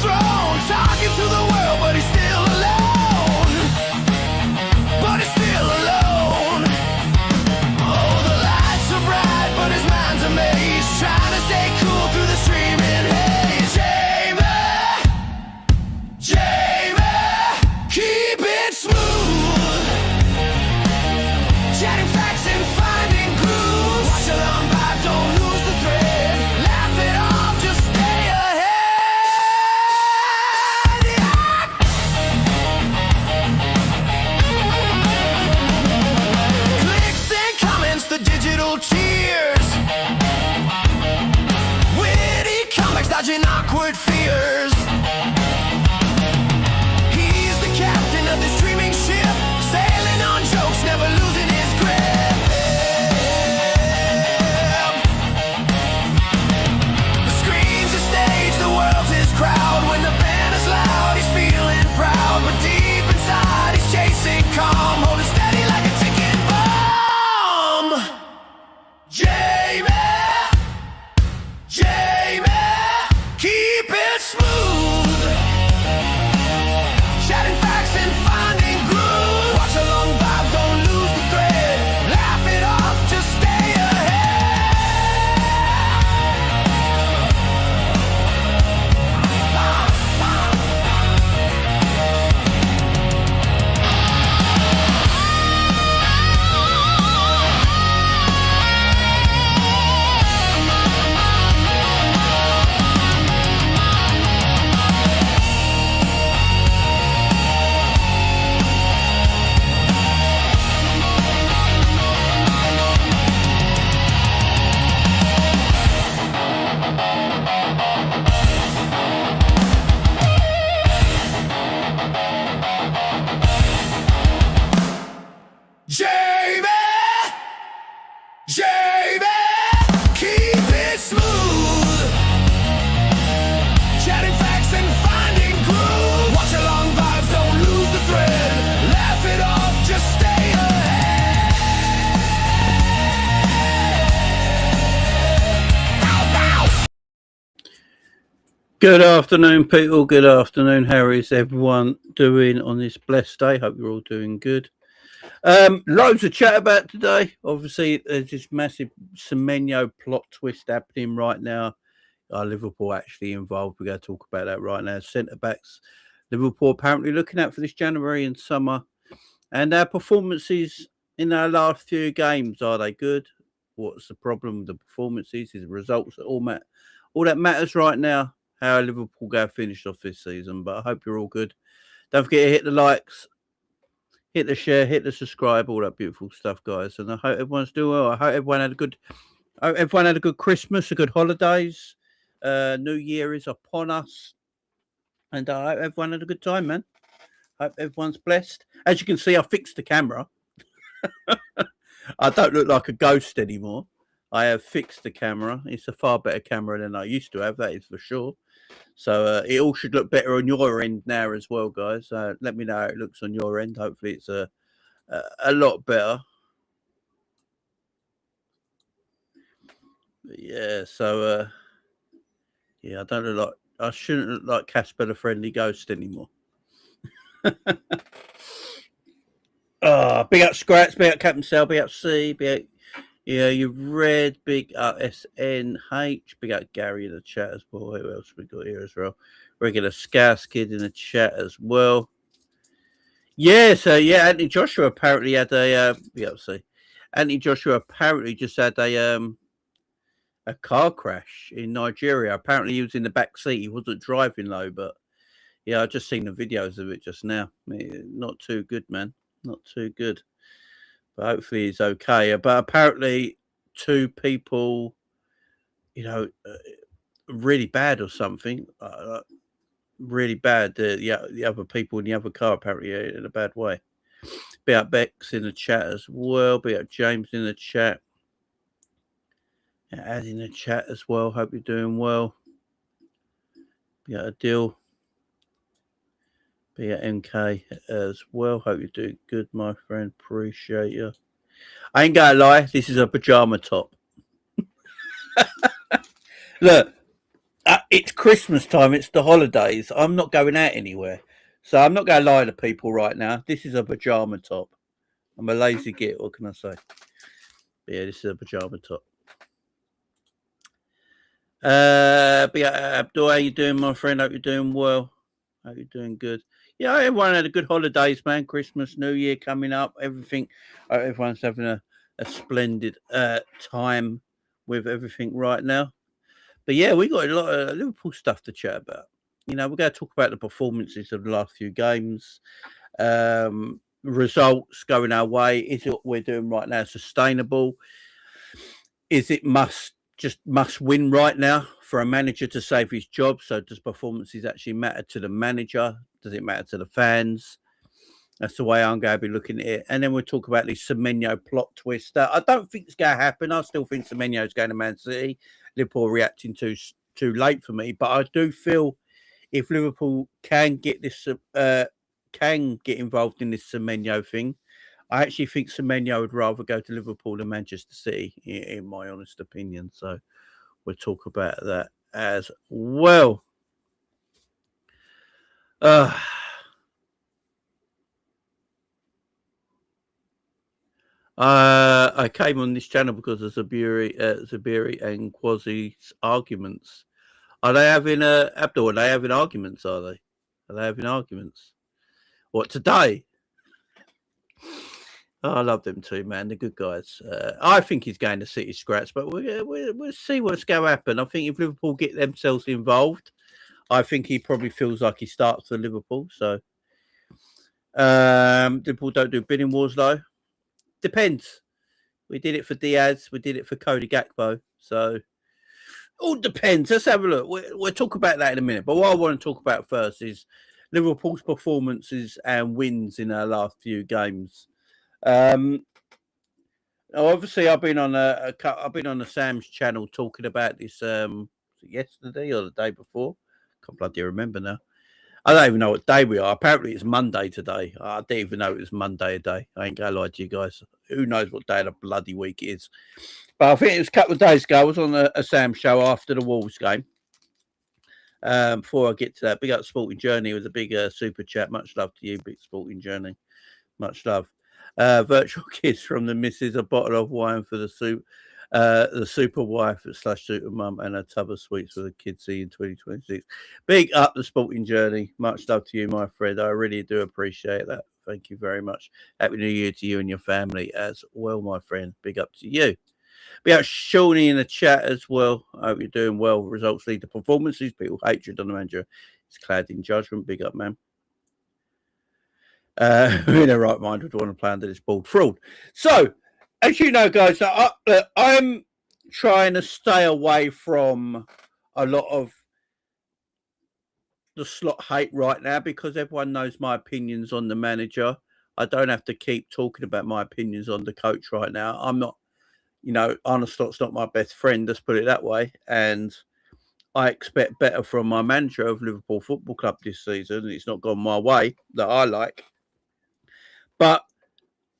throne, talking to the world, but he's still alone. But he's still alone. Oh, the lights are bright, but his mind's a maze, trying to stay cool through the streaming haze. Jamie, keep it smooth. Chatting facts and finding grooves. Watch a long vibe, don't lose the thread. Laugh it off, just stay ahead. Yeah. Clicks and comments, the digital cheers. Witty comics, dodging awkward fears. He's the captain of the streaming ship, sailing on jokes, never losing his grip. The screen's a stage, the world's his crowd. When the band is loud, he's feeling proud, but deep inside he's chasing calm, holding steady like a ticking bomb. Jamie, keep it smooth. Chatting facts and finding grooves. Watch a long vibe, don't lose the thread. Laugh it off, just stay Jamie, keep it smooth. Chatting facts and finding grooves. Watch a long vibes, don't lose the thread. Laugh it off, just stay ahead. Good afternoon, people. Good afternoon. How is everyone doing on this blessed day? Hope you're all doing good. Loads of chat about today. Obviously, there's this massive Semenyo plot twist happening right now. Liverpool actually involved. We're going to talk about that right now. Centre backs, Liverpool apparently looking at for this January and summer. And our performances in our last few games, are they good? What's the problem with the performances? Is the results that all that matters right now? How Liverpool go finish off this season. But I hope you're all good. Don't forget to hit the likes, hit the share, hit the subscribe, all that beautiful stuff, guys. And I hope everyone's doing well. I hope everyone had a good Christmas, a good holidays. New Year is upon us. And I hope everyone had a good time, man. Hope everyone's blessed. As you can see, I fixed the camera. I don't look like a ghost anymore. I have fixed the camera. It's a far better camera than I used to have, that is for sure. So it all should look better on your end now as well, guys. Let me know how it looks on your end. Hopefully it's a lot better. But yeah, so yeah, I shouldn't look like Casper the Friendly Ghost anymore. Big up Scratch, big up Captain Sal, big up C, big up you've read, big up SNH, big up Gary in the chat as well. Who else we got here as well? Regular Scouse Kid in the chat as well. Yeah, so yeah, Anthony Joshua apparently had Anthony Joshua apparently just had a car crash in Nigeria. Apparently he was in the back seat. He wasn't driving though, but yeah, I just seen the videos of it just now. Not too good, man. Not too good. But hopefully he's okay. But apparently 2 people, really bad or something. Really bad. The other people in the other car apparently in a bad way. Be up Bex in the chat as well. Be up James in the chat. Ad in the chat as well. Hope you're doing well. Be up Adil. Be at MK as well. Hope you're doing good, my friend. Appreciate you. I ain't gonna lie, this is a pajama top. Look, it's Christmas time. It's the holidays. I'm not going out anywhere, so I'm not going to lie to people right now. This is a pajama top. I'm a lazy git. What can I say? But yeah, this is a pajama top. But yeah, Abdul, how you doing, my friend? Hope you're doing well. Hope you're doing good. Yeah, everyone had a good holidays, man. Christmas, New Year coming up. Everything. Everyone's having a splendid time with everything right now. But yeah, we got a lot of Liverpool stuff to chat about. We're going to talk about the performances of the last few games, results going our way. Is what we're doing right now sustainable? Is it must win right now for a manager to save his job? So does performances actually matter to the manager? Does it matter to the fans? That's the way I'm going to be looking at it. And then we'll talk about the Semenyo plot twist. I don't think it's going to happen. I still think Semenyo is going to Man City. Liverpool reacting too late for me. But I do feel if Liverpool can get this, can get involved in this Semenyo thing, I actually think Semenyo would rather go to Liverpool than Manchester City, in my honest opinion. So we'll talk about that as well. I came on this channel because of Zabiri and Quasi's arguments. Are they having Abdul? Are they having arguments? Are they having arguments? What today? Oh, I love them too, man. They're good guys. I think he's going to City scraps, but we'll see what's going to happen. I think if Liverpool get themselves involved, I think he probably feels like he starts for Liverpool. So Liverpool don't do bidding wars though. Depends. We did it for Diaz. We did it for Cody Gakpo. So all depends. Let's have a look. We'll talk about that in a minute. But what I want to talk about first is Liverpool's performances and wins in our last few games. Obviously, I've been on a Sam's channel talking about this yesterday or the day before. Can't bloody remember now. I don't even know what day we are. Apparently, it's Monday today. I didn't even know it was Monday a day. I ain't gonna lie to you guys. Who knows what day of the bloody week it is? But I think it was a couple of days ago. I was on a Sam show after the Wolves game. Before I get to that, big up Sporting Journey with a big super chat. Much love to you, big Sporting Journey. Much love. Virtual kiss from the missus, a bottle of wine for the super wife / super mum, and a tub of sweets for the kids see in 2026. Big up the Sporting Journey. Much love to you, my friend. I really do appreciate that. Thank you very much. Happy New Year to you and your family as well, my friend. Big up to you. Big up Shawnee in the chat as well. I hope you're doing well. Results lead to performances. People hatred on the manager. It's clad in judgment. Big up, man. In a right mind would want to play under this bald fraud. So, as you know, guys, I'm trying to stay away from a lot of the slot hate right now because everyone knows my opinions on the manager. I don't have to keep talking about my opinions on the coach right now. I'm not, Arne Slot's not my best friend, let's put it that way. And I expect better from my manager of Liverpool Football Club this season. It's not gone my way that I like. But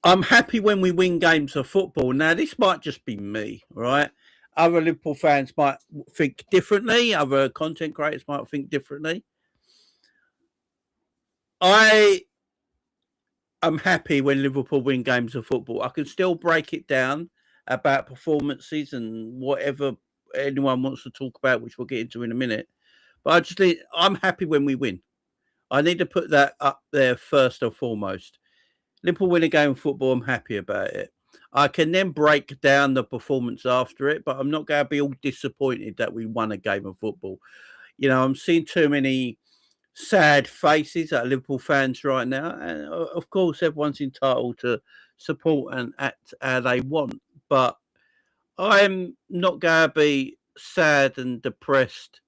I'm happy when we win games of football. Now, this might just be me, right? Other Liverpool fans might think differently. Other content creators might think differently. I am happy when Liverpool win games of football. I can still break it down about performances and whatever anyone wants to talk about, which we'll get into in a minute. But I'm happy when we win. I need to put that up there first and foremost. Liverpool win a game of football, I'm happy about it. I can then break down the performance after it, but I'm not going to be all disappointed that we won a game of football. I'm seeing too many sad faces at Liverpool fans right now. And of course, everyone's entitled to support and act how they want. But I'm not going to be sad and depressed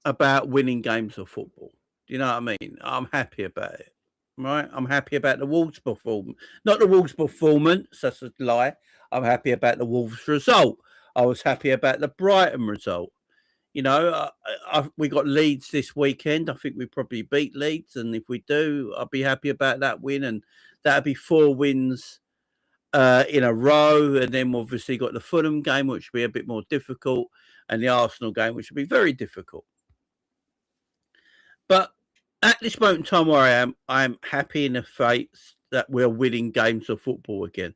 about winning games of football. Do you know what I mean? I'm happy about it. Right, I'm happy about the Wolves performance. Not the Wolves performance, that's a lie. I'm happy about the Wolves result. I was happy about the Brighton result. We got Leeds this weekend. I think we probably beat Leeds, and if we do, I'll be happy about that win. And that'll be 4 wins in a row. And then obviously got the Fulham game, which will be a bit more difficult. and the Arsenal game, which would be very difficult. But at this moment in time where I am happy in the fates that we're winning games of football again.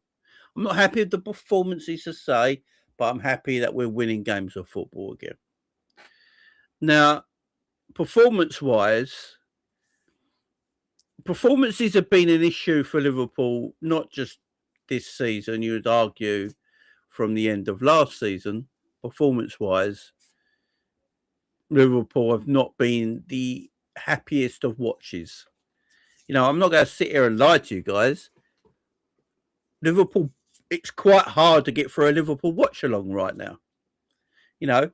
I'm not happy with the performances to say, but I'm happy that we're winning games of football again. Now, performances have been an issue for Liverpool, not just this season. You would argue from the end of last season, performance-wise, Liverpool have not been the happiest of watches. You know, I'm not going to sit here and lie to you guys. Liverpool, it's quite hard to get through a Liverpool watch-along right now. You know,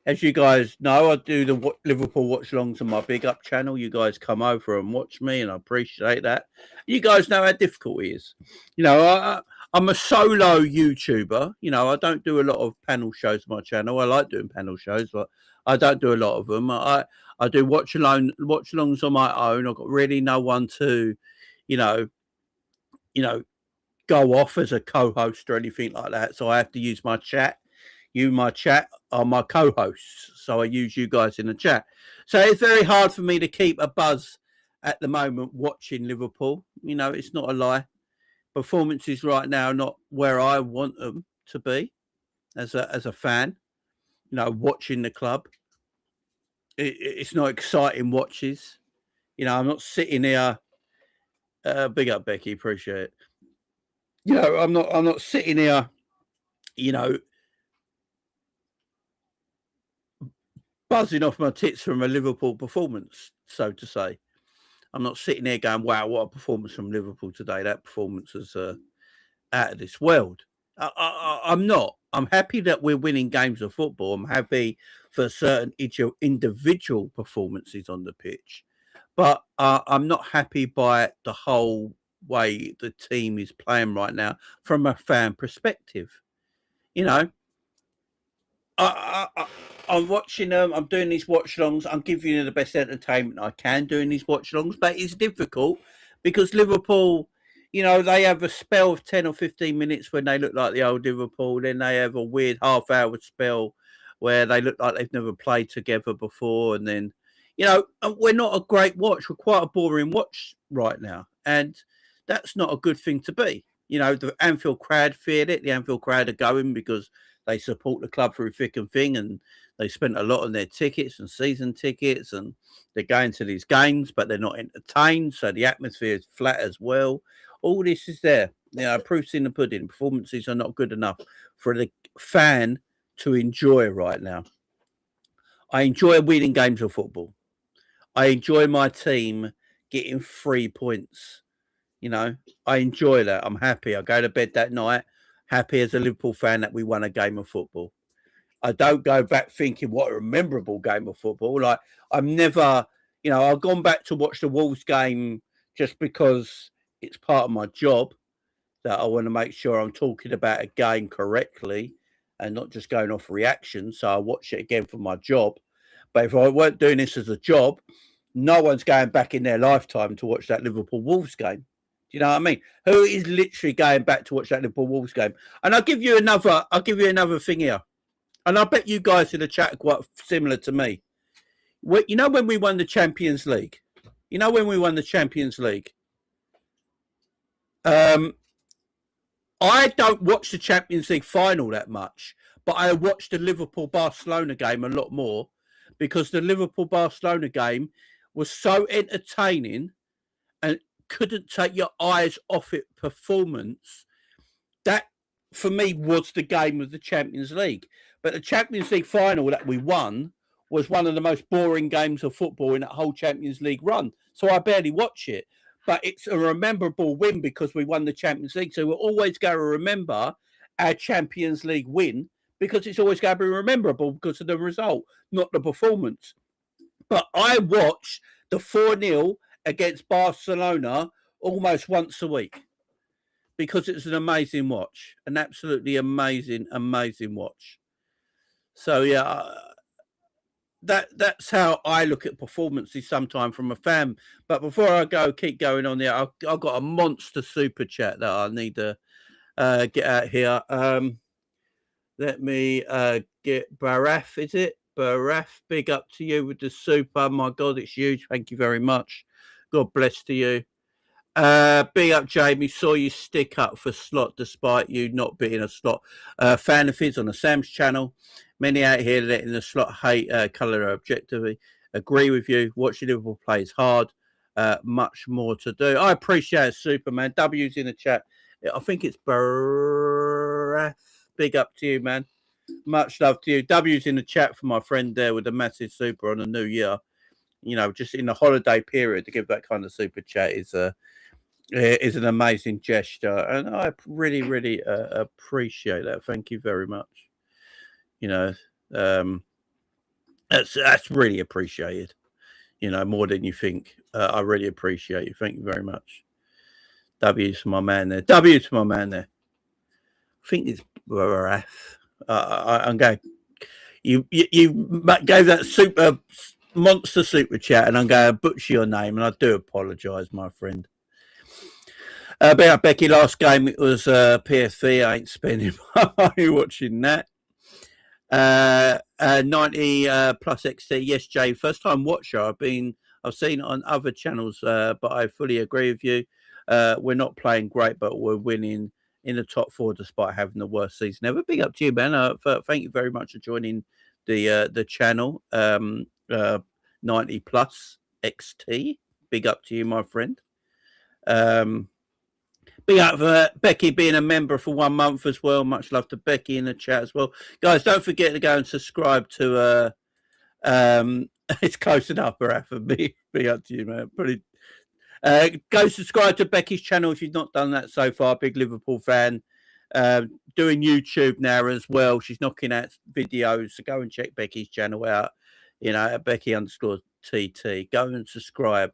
as you guys know, I do the Liverpool watch-alongs on my Big Up channel. You guys come over and watch me, and I appreciate that. You guys know how difficult it is. You know, I'm a solo YouTuber. You know, I don't do a lot of panel shows on my channel. I like doing panel shows, but I don't do a lot of them. I do watch-alongs on my own. I've got really no one to, you know, go off as a co-host or anything like that. So I have to use my chat. My chat are my co-hosts. So I use you guys in the chat. So it's very hard for me to keep a buzz at the moment watching Liverpool. You know, it's not a lie. Performances right now are not where I want them to be as a fan. You know, watching the club. It's not exciting watches. You know, I'm not sitting here. Big up, Becky. Appreciate it. You know, I'm not sitting here, you know, buzzing off my tits from a Liverpool performance, so to say. I'm not sitting there going, wow, what a performance from Liverpool today. That performance is out of this world. I'm not. I'm happy that we're winning games of football. I'm happy for certain individual performances on the pitch. But I'm not happy by the whole way the team is playing right now from a fan perspective. You know, I'm watching them. I'm doing these watch-alongs. I'm giving you the best entertainment I can doing these watch-alongs, but it's difficult because Liverpool, you know, they have a spell of 10 or 15 minutes when they look like the old Liverpool. Then they have a weird half-hour spell where they look like they've never played together before. And then, you know, we're not a great watch. We're quite a boring watch right now. And that's not a good thing to be. You know, the Anfield crowd feared it. The Anfield crowd are going because they support the club through thick and thin, and they spent a lot on their tickets and season tickets, and they're going to these games, but they're not entertained. So the atmosphere is flat as well. All this is there. You know, proof's in the pudding. Performances are not good enough for the fan to enjoy right now. I enjoy winning games of football. I enjoy my team getting 3 points. You know, I enjoy that. I'm happy. I go to bed that night happy as a Liverpool fan that we won a game of football. I don't go back thinking what a memorable game of football. Like, I'm never, you know, I've gone back to watch the Wolves game just because it's part of my job that I want to make sure I'm talking about a game correctly and not just going off reaction. So I watch it again for my job. But if I weren't doing this as a job, no one's going back in their lifetime to watch that Liverpool Wolves game. Do you know what I mean? Who is literally going back to watch that Liverpool Wolves game? And I'll give you another thing here. And I bet you guys in the chat are quite similar to me. You know when we won the Champions League? I don't watch the Champions League final that much, but I watched the Liverpool-Barcelona game a lot more because the Liverpool-Barcelona game was so entertaining and couldn't take your eyes off it performance. That, for me, was the game of the Champions League. But the Champions League final that we won was one of the most boring games of football in that whole Champions League run. So I barely watch it. But it's a memorable win because we won the Champions League. So we're always going to remember our Champions League win because it's always going to be memorable because of the result, not the performance. But I watch the 4-0 against Barcelona almost once a week because it's an amazing watch, an absolutely amazing watch. So, yeah, that's how I look at performances sometimes from a fan. But before I keep going on there, I've got a monster super chat that I need to get out here. Let me get Baraf, is it? Baraf, big up to you with the super. My God, it's huge. Thank you very much. God bless to you. Big up, Jamie. Saw you stick up for slot despite you not being a slot fan of his on the Sam's channel. Many out here letting the slot hate colour objectively. Agree with you. Watching Liverpool play is hard. Much more to do. I appreciate it, Superman. W's in the chat. I think it's Baraf. Big up to you, man. Much love to you. W's in the chat for my friend there with a massive super on the new year. You know, just in the holiday period to give that kind of super chat is an amazing gesture, and I really, really appreciate that. Thank you very much. You know, that's really appreciated. You know, more than you think. I really appreciate you. Thank you very much. W to my man there. W to my man there. I think it's Baraf. I'm going. You gave that super monster super chat, and I'm going to butcher your name, and I do apologise, my friend. About Becky, last game it was PSV. I ain't spending my money watching that. 90 plus XT. Yes, Jay. First time watcher. I've seen it on other channels, but I fully agree with you. We're not playing great, but we're winning in the top 4 despite having the worst season ever. Big up to you, man. Thank you very much for joining the channel. 90 plus XT. Big up to you, my friend. Big up for Becky being a member for 1 month as well. Much love to Becky in the chat as well. Guys, don't forget to go and subscribe to it's close enough, Rafa. Be up to you, man. Pretty go subscribe to Becky's channel if you've not done that so far. Big Liverpool fan. Doing YouTube now as well. She's knocking out videos, so go and check Becky's channel out. You know, at Becky_TT. Go and subscribe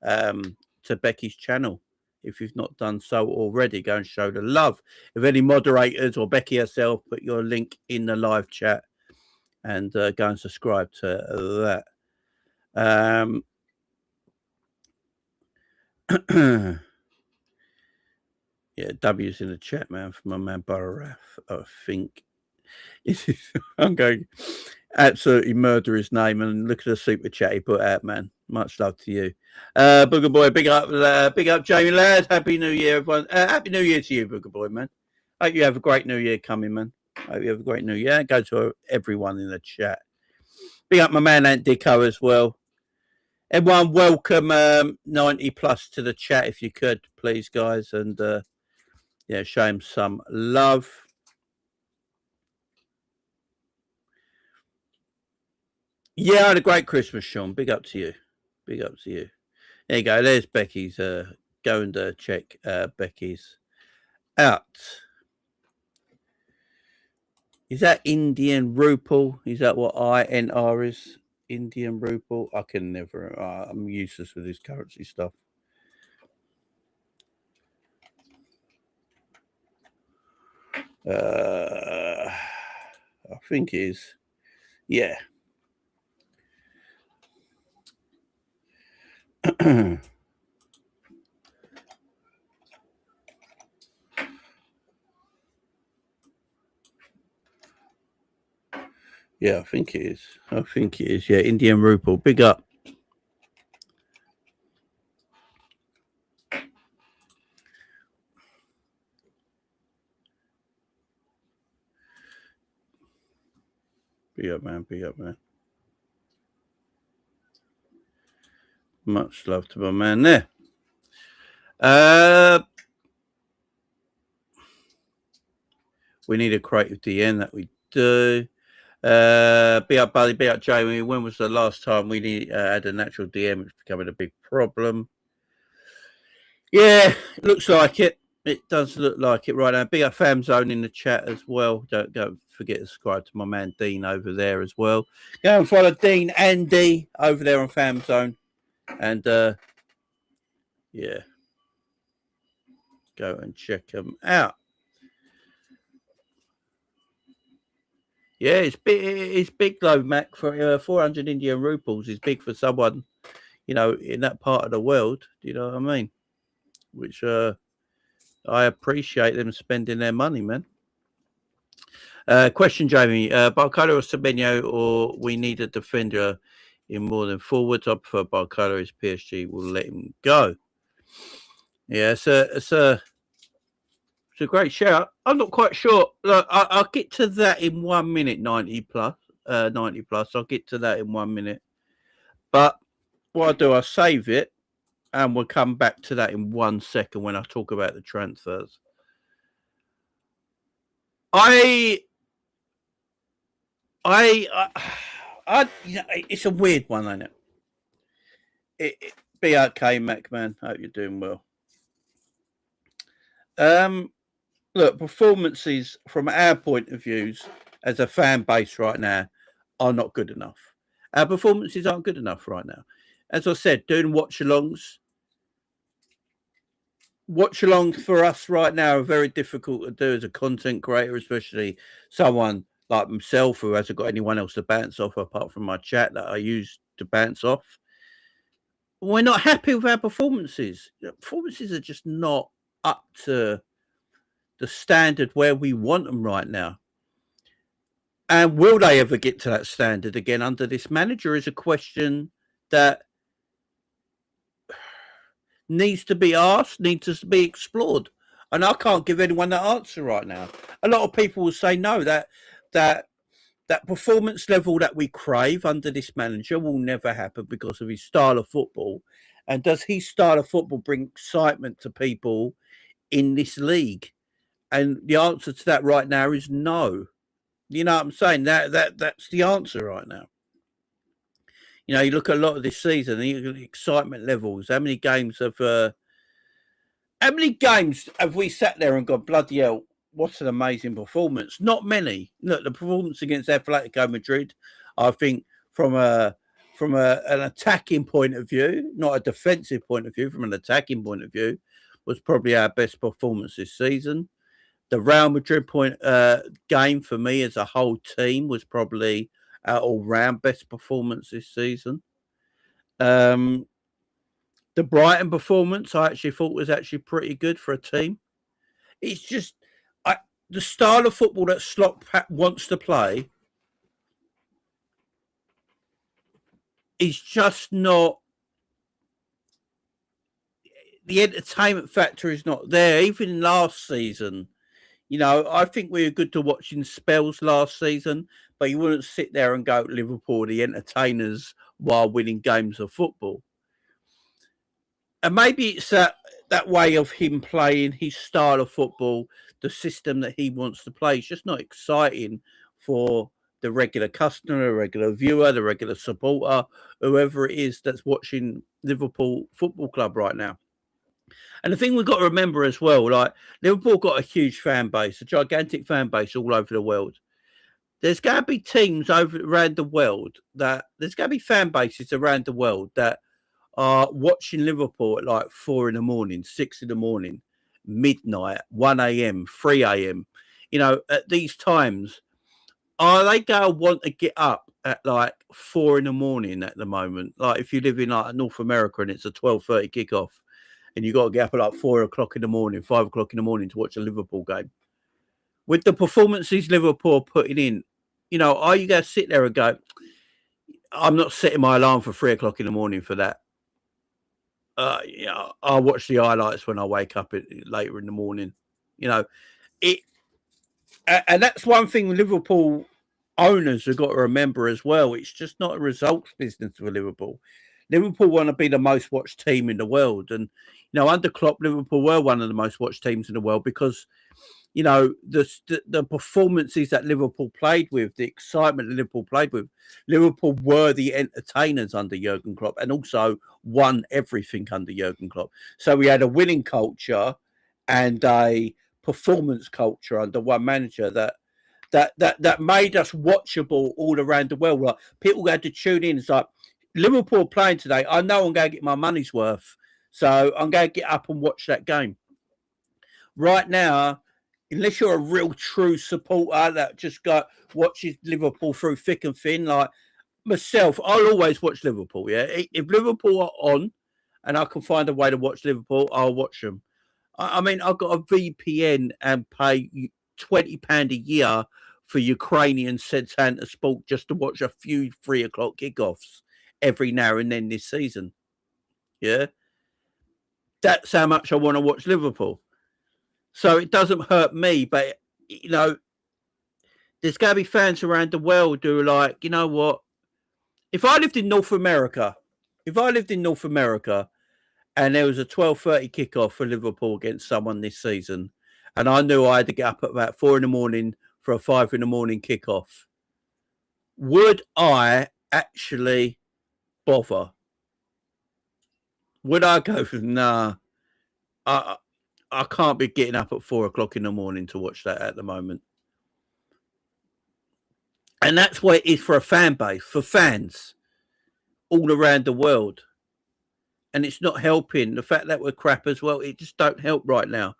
to Becky's channel. If you've not done so already, go and show the love. If any moderators or Becky herself, put your link in the live chat and go and subscribe to that. Yeah, W's in the chat, man, from my man Baraf. I think I'm going absolutely murder his name and look at the super chat he put out, man. Much love to you. Booger Boy, big up Jamie Ladd. Happy New Year, everyone. Happy New Year to you, Booger Boy, man. Hope you have a great New Year coming, man. Hope you have a great New Year. Go to everyone in the chat. Big up my man Ant Dico as well. Everyone, welcome 90 plus to the chat if you could, please, guys, and yeah, show him some love. Yeah, I had a great Christmas, Sean. Big up to you. Big up to you. There you go. There's Becky's. Go and check Becky's out. Is that Indian Rupal? Is that what INR is? Indian Rupal? I can never. I'm useless with this currency stuff. I think it is. Yeah. Yeah, I think it is. I think it is. Yeah, Indian Rupal. Big up. Big up, man. Big up, man. Much love to my man there. We need a creative DN, that we do. Be up, Buddy. Be up, Jamie. When was the last time we had a natural DM? It's becoming a big problem. Yeah, looks like it. It does look like it right now. Big up Fam Zone in the chat as well. Don't forget to subscribe to my man Dean over there as well. Go and follow Dean and D over there on Fam Zone. And yeah, go and check them out. Yeah, it's big. It's big though, Mac. For 400 Indian Rupals is big for someone, you know, in that part of the world. Do you know what I mean? Which I appreciate them spending their money, man. Question, Jamie. Barcola or Semenyo, or we need a defender in more than forwards? I prefer Barcola as PSG will let him go. Yeah, it's a great shout. I'm not quite sure. Look, I'll get to that in 1 minute, 90 plus. I'll get to that in 1 minute. But what I do, I save it, and we'll come back to that in 1 second when I talk about the transfers. It's a weird one, isn't it? Be okay, Mac man. Hope you're doing well. Look, performances from our point of views as a fan base right now are not good enough. Our performances aren't good enough right now. As I said, doing watch-alongs for us right now are very difficult to do as a content creator, especially someone like myself who hasn't got anyone else to bounce off apart from my chat that I use to bounce off. We're not happy with our performances. Performances are just not up to the standard where we want them right now. And will they ever get to that standard again under this manager is a question that needs to be asked, needs to be explored. And I can't give anyone that answer right now. A lot of people will say no, that performance level that we crave under this manager will never happen because of his style of football. And does his style of football bring excitement to people in this league? And the answer to that right now is no. You know what I'm saying? That's the answer right now. You know, you look at a lot of this season, and you look at the excitement levels. How many games have we sat there and gone, bloody hell, what an amazing performance? Not many. Look, the performance against Atletico Madrid, I think, from an attacking point of view, not a defensive point of view, from an attacking point of view, was probably our best performance this season. The Real Madrid game for me as a whole team was probably our all-round best performance this season. The Brighton performance I actually thought was actually pretty good for a team. It's just the style of football that Slot wants to play is just not. The entertainment factor is not there. Even last season, you know, I think we were good to watch in spells last season, but you wouldn't sit there and go, Liverpool, the entertainers, while winning games of football. And maybe it's that way of him playing his style of football, the system that he wants to play. It's just not exciting for the regular customer, the regular viewer, the regular supporter, whoever it is that's watching Liverpool Football Club right now. And the thing we've got to remember as well, like Liverpool got a huge fan base, a gigantic fan base all over the world. There's going to be teams around the world there's going to be fan bases around the world that are watching Liverpool at like 4 a.m, 6 a.m, midnight, 1 a.m, 3 a.m. You know, at these times, are they going to want to get up at like 4 a.m. at the moment? Like if you live in like North America and it's a 12:30 kickoff, and you got to get up at like 4 o'clock in the morning, 5 o'clock in the morning to watch a Liverpool game. With the performances Liverpool are putting in, you know, are you going to sit there and go, I'm not setting my alarm for 3 o'clock in the morning for that? Yeah, I'll watch the highlights when I wake up later in the morning. You know, and that's one thing Liverpool owners have got to remember as well. It's just not a results business for Liverpool. Liverpool want to be the most watched team in the world. And, you know, under Klopp, Liverpool were one of the most watched teams in the world because, you know, the performances that Liverpool played with, the excitement that Liverpool played with, Liverpool were the entertainers under Jurgen Klopp and also won everything under Jurgen Klopp. So we had a winning culture and a performance culture under one manager that made us watchable all around the world. Like people had to tune in. It's like, Liverpool playing today, I know I'm going to get my money's worth. So I'm going to get up and watch that game. Right now, unless you're a real true supporter that just watches Liverpool through thick and thin, like myself, I'll always watch Liverpool. Yeah, if Liverpool are on and I can find a way to watch Liverpool, I'll watch them. I mean, I've got a VPN and pay £20 a year for Ukrainians sent out to sport just to watch a few 3 o'clock kickoffs every now and then this season. Yeah. That's how much I want to watch Liverpool. So it doesn't hurt me, but, you know, there's going to be fans around the world who are like, you know what? If I lived in North America and there was a 12:30 kickoff for Liverpool against someone this season, and I knew I had to get up at about 4 a.m. for a 5 a.m. kickoff, would I actually bother? Would I go, nah, I can't be getting up at 4 o'clock in the morning to watch that at the moment. And that's what it is for a fan base, for fans all around the world. And it's not helping. The fact that we're crap as well, it just don't help right now.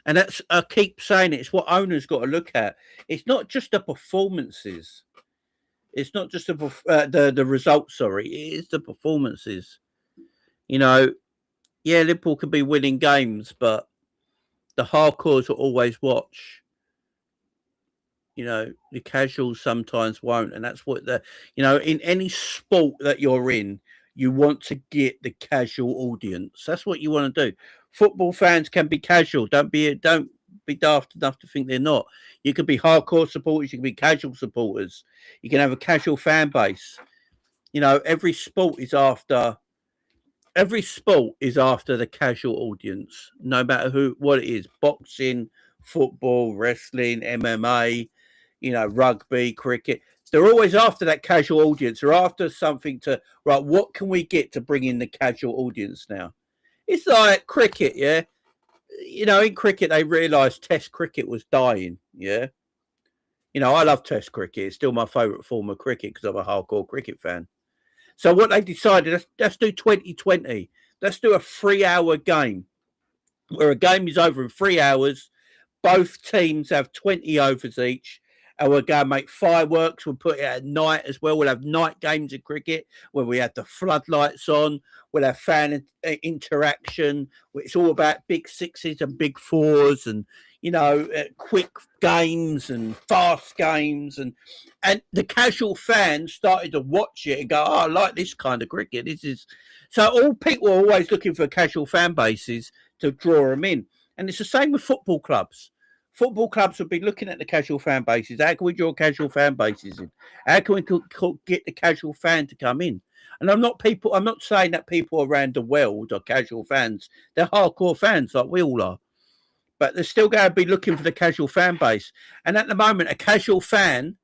And that's, I keep saying it's what owners got to look at. It's not just the performances. It's not just the results, sorry. It is the performances. You know, yeah, Liverpool can be winning games, but the hardcores will always watch. You know, the casuals sometimes won't. And that's what in any sport that you're in, you want to get the casual audience. That's what you want to do. Football fans can be casual. Don't be daft enough to think they're not. You could be hardcore supporters. You can be casual supporters. You can have a casual fan base. You know, every sport is after the casual audience, no matter what it is. Boxing, football, wrestling, MMA, rugby, cricket. They're always after that casual audience. They're after something right, what can we get to bring in the casual audience now? It's like cricket, yeah? In cricket, they realised Test cricket was dying, yeah? I love Test cricket. It's still my favourite form of cricket because I'm a hardcore cricket fan. So what they decided, let's do 2020. Let's do a 3-hour game where a game is over in 3 hours. Both teams have 20 overs each. And we're going to make fireworks. We'll put it at night as well. We'll have night games of cricket where we have the floodlights on. We'll have fan interaction. It's all about big sixes and big fours and, quick games and fast games. And the casual fans started to watch it and go, oh, I like this kind of cricket. So all people are always looking for casual fan bases to draw them in. And it's the same with football clubs. Football clubs would be looking at the casual fan bases. How can we draw casual fan bases in? How can we get the casual fan to come in? And I'm not saying that people around the world are casual fans. They're hardcore fans like we all are. But they're still going to be looking for the casual fan base. And at the moment, a casual fan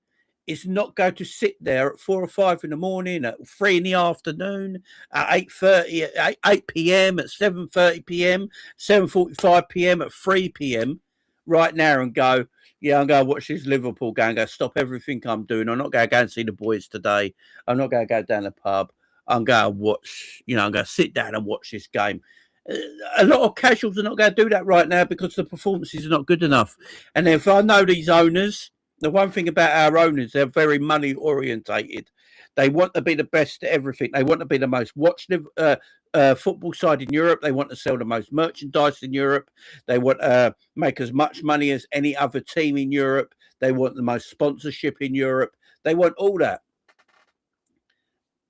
is not going to sit there at 4 or 5 in the morning, at 3 in the afternoon, at 8:30, at 8 p.m., at 7:30 p.m., 7:45 p.m., at 3 p.m., right now and go, yeah, I'm going to watch this Liverpool game. I'm going to stop everything I'm doing. I'm not going to go and see the boys today. I'm not going to go down the pub. I'm going to watch, I'm going to sit down and watch this game. A lot of casuals are not going to do that right now because the performances are not good enough. And if I know these owners, the one thing about our owners, they're very money orientated. They want to be the best at everything. They want to be the most watched football side in Europe. They want to sell the most merchandise in Europe. They want to make as much money as any other team in Europe. They want the most sponsorship in Europe. They want all that.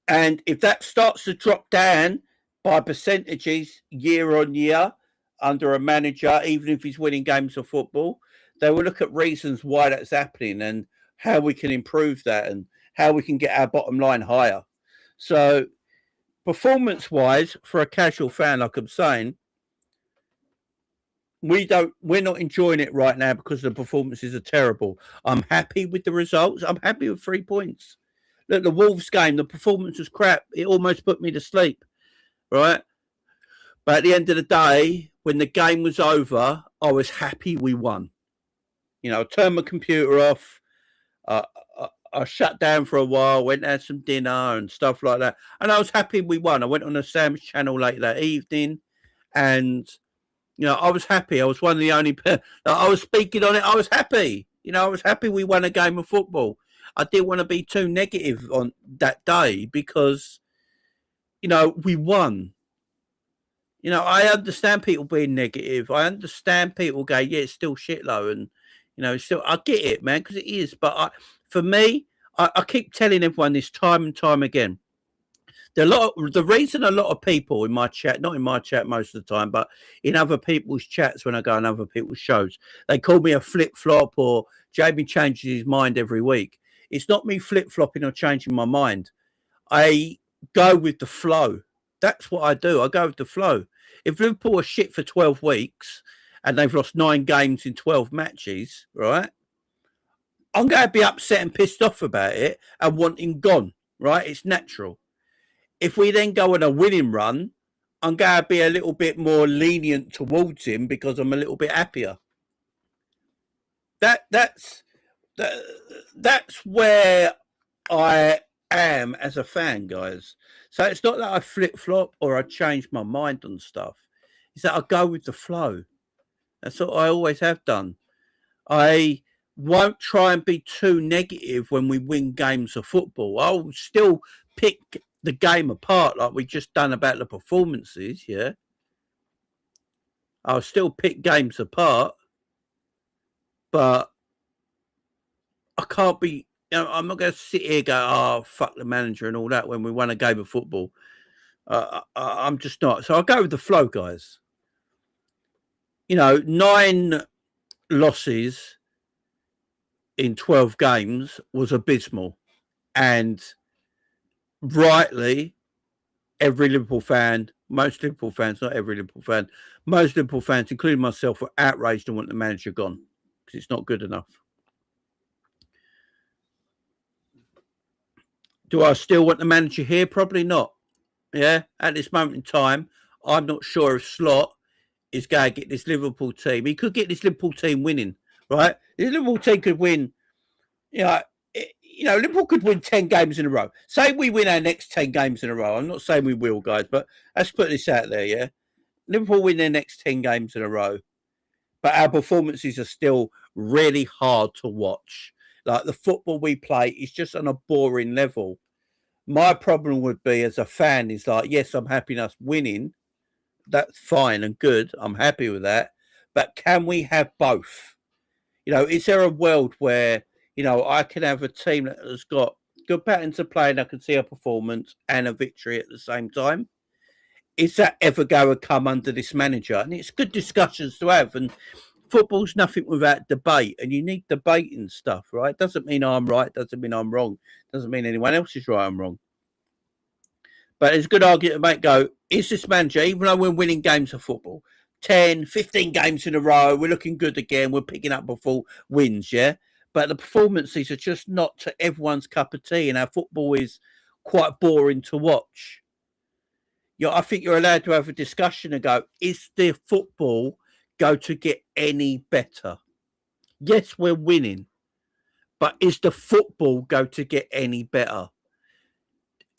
And if that starts to drop down by percentages year on year under a manager, even if he's winning games of football, they will look at reasons why that's happening and how we can improve that and how we can get our bottom line higher. So performance-wise, for a casual fan, like I'm saying, we're not enjoying it right now because the performances are terrible. I'm happy with the results. I'm happy with 3 points. Look, the Wolves game, the performance was crap. It almost put me to sleep, right? But at the end of the day, when the game was over, I was happy we won. I turned my computer off. I shut down for a while, went and had some dinner and stuff like that. And I was happy we won. I went on the Sam's channel late that evening and, I was happy. I was one of the only, I was speaking on it. I was happy. I was happy we won a game of football. I didn't want to be too negative on that day because, we won. I understand people being negative. I understand people go, yeah, it's still shit low. And, You know, still I get it, man, because it is. But for me, I keep telling everyone this time and time again. The reason a lot of people in my chat, not in my chat most of the time, but in other people's chats when I go on other people's shows, they call me a flip flop or Jamie changes his mind every week. It's not me flip flopping or changing my mind. I go with the flow. That's what I do. I go with the flow. If Liverpool are shit for 12 weeks and they've lost 9 games in 12 matches, right? I'm going to be upset and pissed off about it and wanting gone, right? It's natural. If we then go on a winning run, I'm going to be a little bit more lenient towards him because I'm a little bit happier. That's where I am as a fan, guys. So it's not that I flip-flop or I change my mind on stuff. It's that I go with the flow. That's what I always have done. I won't try and be too negative when we win games of football. I'll still pick the game apart like we just done about the performances, yeah. I'll still pick games apart, but I can't be, I'm not going to sit here and go, oh, fuck the manager and all that when we won a game of football. I'm just not. So I'll go with the flow, guys. 9 losses in 12 games was abysmal. And rightly, every Liverpool fan, most Liverpool fans, not every Liverpool fan, most Liverpool fans, including myself, were outraged and want the manager gone because it's not good enough. Do I still want the manager here? Probably not. Yeah, at this moment in time, I'm not sure if Slot is going to get this Liverpool team. He could get this Liverpool team winning, right? This Liverpool team could win, Liverpool could win 10 games in a row. Say we win our next 10 games in a row. I'm not saying we will, guys, but let's put this out there, yeah? Liverpool win their next 10 games in a row, but our performances are still really hard to watch. Like, the football we play is just on a boring level. My problem would be, as a fan, is like, yes, I'm happy us winning. That's fine and good. I'm happy with that. But can we have both? Is there a world where, I can have a team that has got good patterns of play and I can see a performance and a victory at the same time? Is that ever going to come under this manager? And it's good discussions to have. And football's nothing without debate. And you need debate and stuff, right? Doesn't mean I'm right. Doesn't mean I'm wrong. Doesn't mean anyone else is right and wrong. But it's a good argument to make go, is this manager, even though we're winning games of football, 10, 15 games in a row, we're looking good again, we're picking up before wins, yeah? But the performances are just not to everyone's cup of tea, and our football is quite boring to watch. I think you're allowed to have a discussion and go, is the football going to get any better? Yes, we're winning, but is the football going to get any better?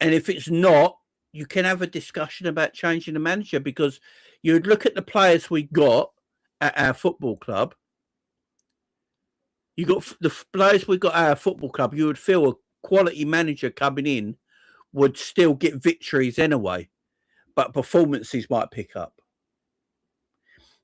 And if it's not, you can have a discussion about changing the manager, because you'd look at the players we got at our football club. You got the players we got at our football club. You would feel a quality manager coming in would still get victories anyway, but performances might pick up.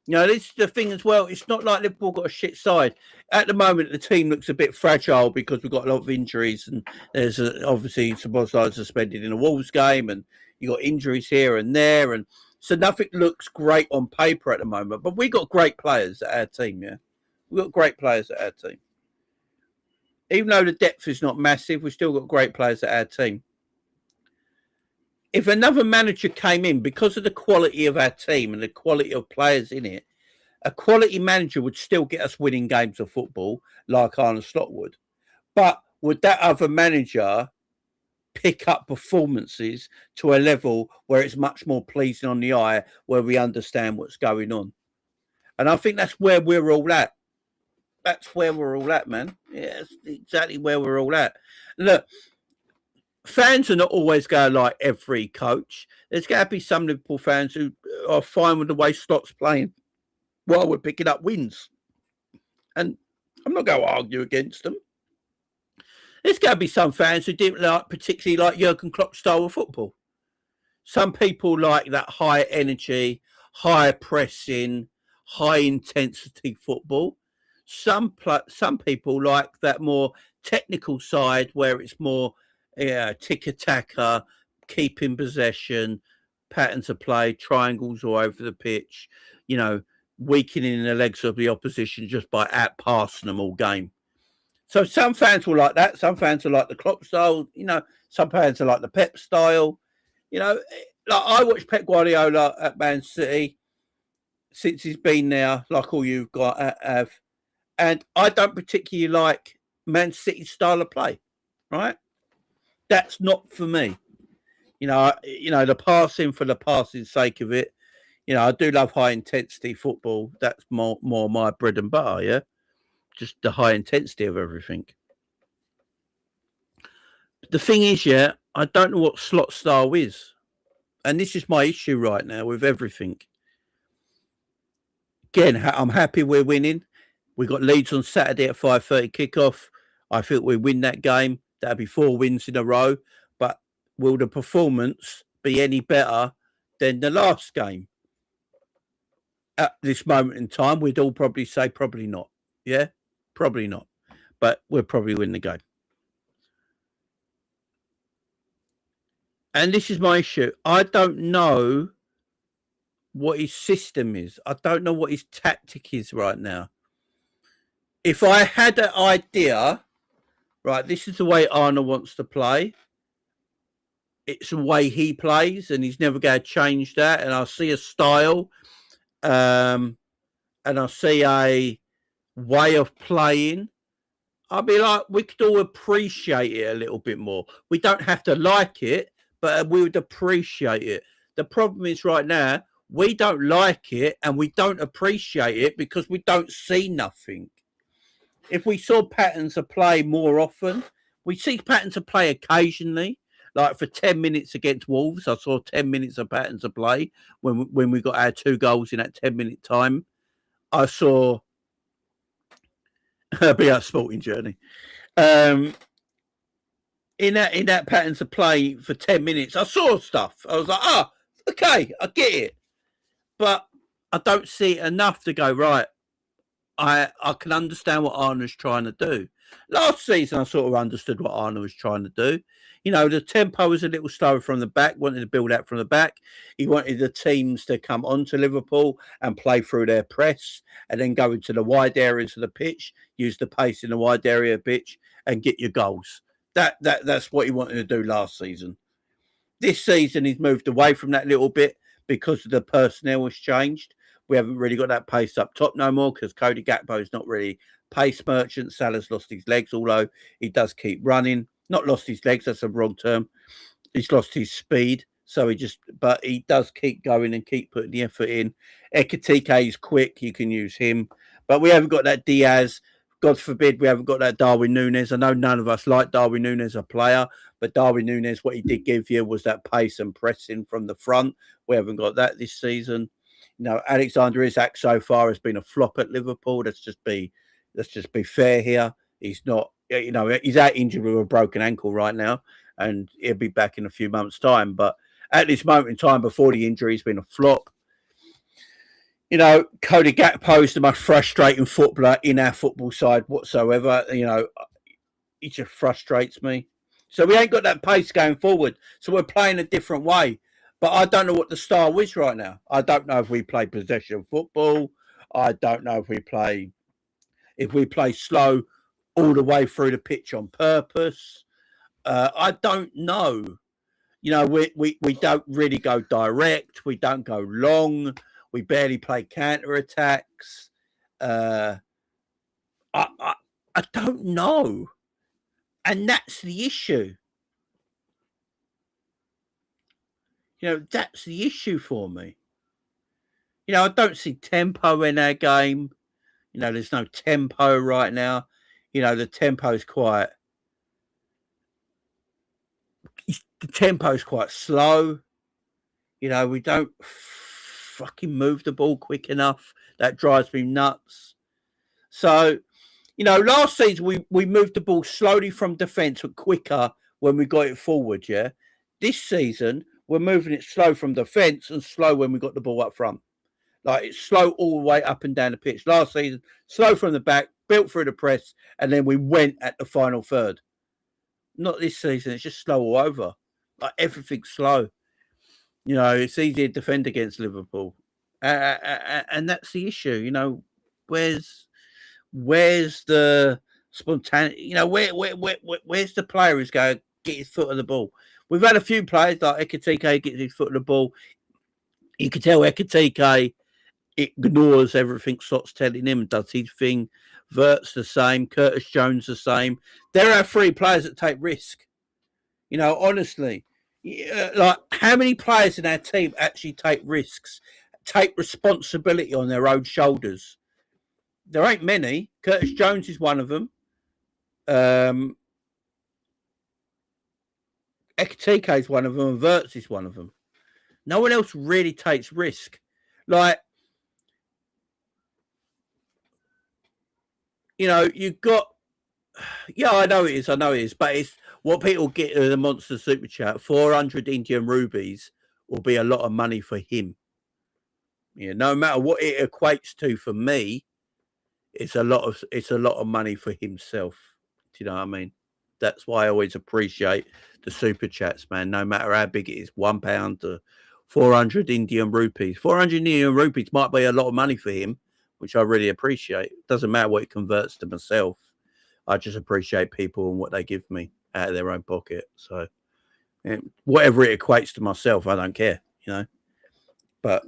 This is the thing as well. It's not like Liverpool got a shit side. At the moment, the team looks a bit fragile because we've got a lot of injuries, and there's obviously Szoboszlai suspended in a Wolves game, and you got injuries here and there, and so nothing looks great on paper at the moment. But we got great players at our team, yeah. We've got great players at our team. Even though the depth is not massive, we've still got great players at our team. If another manager came in, because of the quality of our team and the quality of players in it, a quality manager would still get us winning games of football like Arne Slot would. But would that other manager pick up performances to a level where it's much more pleasing on the eye, where we understand what's going on? And I think that's where we're all at. That's where we're all at, man. Yeah, that's exactly where we're all at. Look, fans are not always going to like every coach. There's going to be some Liverpool fans who are fine with the way Slot's playing while we're picking up wins. And I'm not going to argue against them. There's going to be some fans who didn't particularly like Jurgen Klopp's style of football. Some people like that high energy, high pressing, high intensity football. Some people like that more technical side where it's more tick-a-tacker, keeping possession, patterns of play, triangles all over the pitch, weakening the legs of the opposition just by out-passing them all game. So some fans will like that. Some fans will like the Klopp style. Some fans will like the Pep style. Like I watched Pep Guardiola at Man City since he's been there, like all you've got have. And I don't particularly like Man City's style of play, right? That's not for me. The passing for the passing sake of it. I do love high intensity football. That's more my bread and butter, yeah? Just the high intensity of everything. But the thing is, I don't know what slot style is. And this is my issue right now with everything. Again, I'm happy we're winning. We got Leeds on Saturday at 5:30 kickoff. I think we win that game. That'll be 4 wins in a row. But will the performance be any better than the last game? At this moment in time, we'd all probably say probably not. Yeah, probably not. But we'll probably win the game. And this is my issue. I don't know what his system is. I don't know what his tactic is right now. If I had an idea, right, this is the way Arne wants to play. It's the way he plays, and he's never going to change that. And I see a style, and I see a way of playing. I'll be like, we could all appreciate it a little bit more. We don't have to like it, but we would appreciate it. The problem is right now, we don't like it and we don't appreciate it because we don't see nothing. If we saw patterns of play more often, we see patterns of play occasionally. Like for 10 minutes against Wolves, I saw 10 minutes of patterns of play when we got our 2 goals in that 10-minute time. I saw be our sporting journey. In that patterns of play for 10 minutes, I saw stuff. I was like, okay, I get it. But I don't see enough to go, right, I can understand what Arne's trying to do. Last season, I sort of understood what Arne was trying to do. The tempo was a little slower from the back, wanted to build out from the back. He wanted the teams to come onto Liverpool and play through their press and then go into the wide areas of the pitch, use the pace in the wide area of the pitch and get your goals. That's what he wanted to do last season. This season, he's moved away from that a little bit because the personnel has changed. We haven't really got that pace up top no more because Cody Gakpo's not really pace merchant. Salah's lost his legs, although he does keep running. Not lost his legs, that's a wrong term. He's lost his speed. But he does keep going and keep putting the effort in. Ekitike is quick, you can use him. But we haven't got that Diaz. God forbid we haven't got that Darwin Núñez. I know none of us like Darwin Núñez a player, but Darwin Núñez, what he did give you was that pace and pressing from the front. We haven't got that this season. Alexander Isak so far has been a flop at Liverpool. Let's just be fair here. He's not, he's out injured with a broken ankle right now, and he'll be back in a few months' time. But at this moment in time, before the injury, he's been a flop. Cody Gakpo is the most frustrating footballer in our football side whatsoever. He just frustrates me. So we ain't got that pace going forward. So we're playing a different way. But I don't know what the style is right now. I don't know if we play possession football. I don't know if we play slow all the way through the pitch on purpose. I don't know. We don't really go direct. We don't go long. We barely play counter-attacks. I don't know. And that's the issue. That's the issue for me. I don't see tempo in our game. There's no tempo right now. The tempo's quite slow. We don't fucking move the ball quick enough. That drives me nuts. So, last season we moved the ball slowly from defence but quicker when we got it forward, yeah? This season, we're moving it slow from defence and slow when we got the ball up front. Like, it's slow all the way up and down the pitch. Last season, slow from the back, built through the press, and then we went at the final third. Not this season. It's just slow all over. Like everything's slow. It's easy to defend against Liverpool, and that's the issue. Where's the spontaneity? Where's the player who's going to get his foot on the ball? We've had a few players like Ekitike gets his foot on the ball. You can tell Ekitike ignores everything Slot's telling him, does his thing. Vert's the same. Curtis Jones the same. There are three players that take risk. Honestly, like how many players in our team actually take risks, take responsibility on their own shoulders? There ain't many. Curtis Jones is one of them. Ekitike is one of them, and Verts is one of them. No one else really takes risk. Like, you've got... Yeah, I know it is, but it's what people get in the Monster Super Chat. 400 Indian rupees will be a lot of money for him. No matter what it equates to for me, it's a lot of money for himself. Do you know what I mean? That's why I always appreciate the super chats, man. No matter how big it is, £1 to 400 Indian rupees. 400 Indian rupees might be a lot of money for him, which I really appreciate. Doesn't matter what it converts to myself. I just appreciate people and what they give me out of their own pocket. So whatever it equates to myself, I don't care, But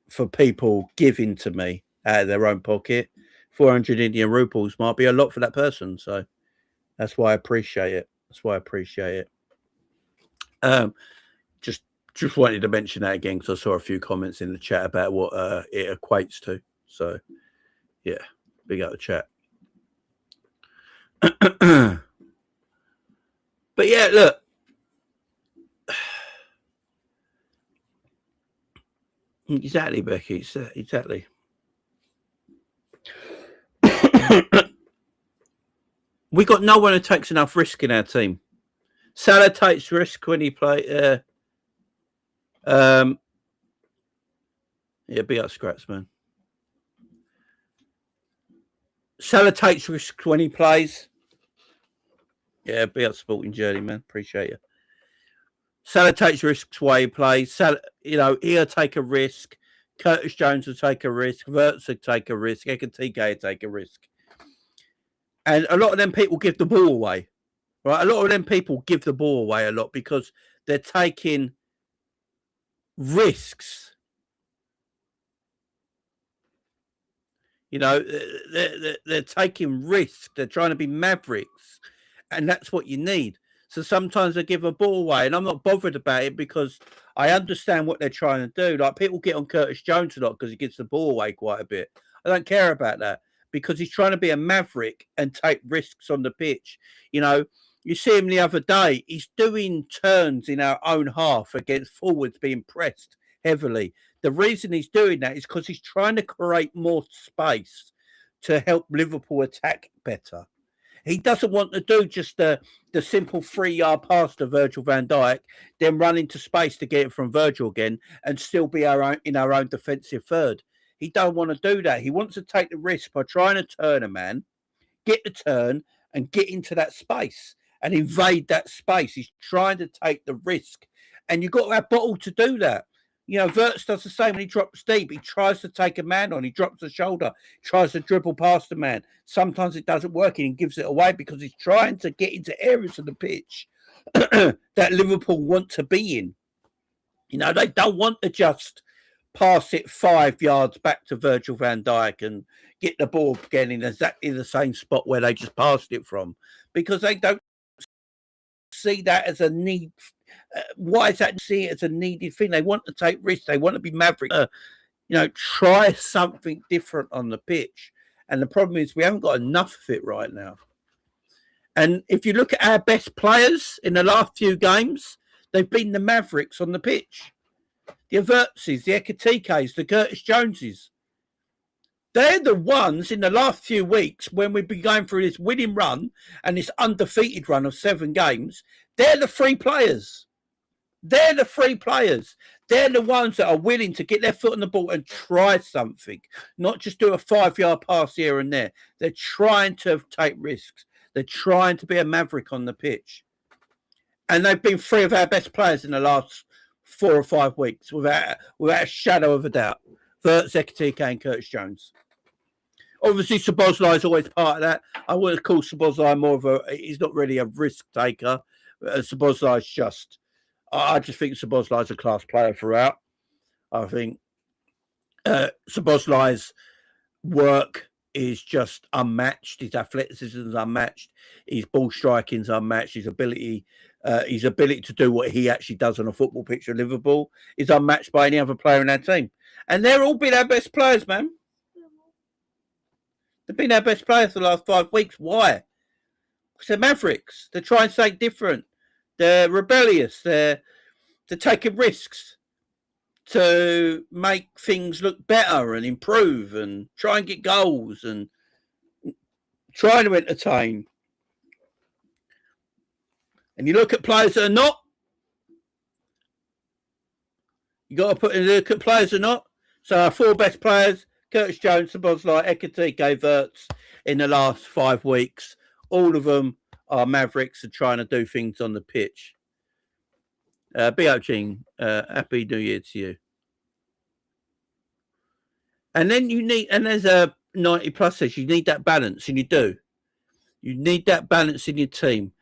for people giving to me out of their own pocket, 400 Indian rupees might be a lot for that person. So that's why I appreciate it. Just wanted to mention that again because I saw a few comments in the chat about what it equates to. So, yeah, big up the chat. But yeah, look. Exactly, Becky. Exactly. We got no one who takes enough risk in our team. Salah takes risk when he plays. Yeah, big up Scraps, man. Salah takes risk when he plays. Yeah, big up Sporting Journey, man. Appreciate you. Salah takes risks while he plays. Salah, he'll take a risk. Curtis Jones will take a risk. Verts will take a risk. Ekitike will take a risk. And a lot of them people give the ball away, right? A lot of them people give the ball away a lot because they're taking risks. They're taking risks. They're trying to be mavericks, and that's what you need. So sometimes they give a ball away, and I'm not bothered about it because I understand what they're trying to do. Like people get on Curtis Jones a lot because he gives the ball away quite a bit. I don't care about that because he's trying to be a maverick and take risks on the pitch. You see him the other day. He's doing turns in our own half against forwards being pressed heavily. The reason he's doing that is because he's trying to create more space to help Liverpool attack better. He doesn't want to do just the simple 3-yard pass to Virgil van Dijk, then run into space to get it from Virgil again and still be in our own defensive third. He don't want to do that. He wants to take the risk by trying to turn a man, get the turn and get into that space and invade that space. He's trying to take the risk. And you've got that bottle to do that. Verts does the same when he drops deep. He tries to take a man on. He drops the shoulder, tries to dribble past the man. Sometimes it doesn't work and he gives it away because he's trying to get into areas of the pitch that Liverpool want to be in. They don't want to just pass it 5 yards back to Virgil van Dijk and get the ball again in exactly the same spot where they just passed it from because they don't see that as a need. Why is that see it as a needed thing? They want to take risks. They want to be maverick. Try something different on the pitch. And the problem is we haven't got enough of it right now. And if you look at our best players in the last few games, they've been the mavericks on the pitch. The Avertses, the Ekitikes, the Curtis Joneses. They're the ones in the last few weeks when we've been going through this winning run and this undefeated run of 7 games. They're the 3 players. They're They're the ones that are willing to get their foot on the ball and try something, not just do a 5-yard pass here and there. They're trying to take risks. They're trying to be a maverick on the pitch. And they've been 3 of our best players in the last 4 or 5 weeks, without a shadow of a doubt. Verts, Ekitike and Curtis Jones. Obviously, Szoboszlai is always part of that. I would call Szoboszlai more of he's not really a risk taker. Szoboszlai is just, I just think Szoboszlai is a class player throughout. I think Szoboszlai's work is just unmatched. His athleticism is unmatched. His ball striking is unmatched. His ability to do what he actually does on a football pitch at Liverpool is unmatched by any other player in our team. And they're all been our best players, man. They've been our best players for the last 5 weeks. Why? Because they're mavericks. They're trying something different. They're rebellious. They're taking risks to make things look better and improve and try and get goals and trying to entertain. And you look at players that are not. You got to look at players that are not. So our 4 best players: Curtis Jones, Szoboszlai, Ekitike, Verts, in the last 5 weeks. All of them are mavericks and trying to do things on the pitch. Ching, Happy New Year to you. And then there's a 90 plus says you need that balance, and you do. You need that balance in your team.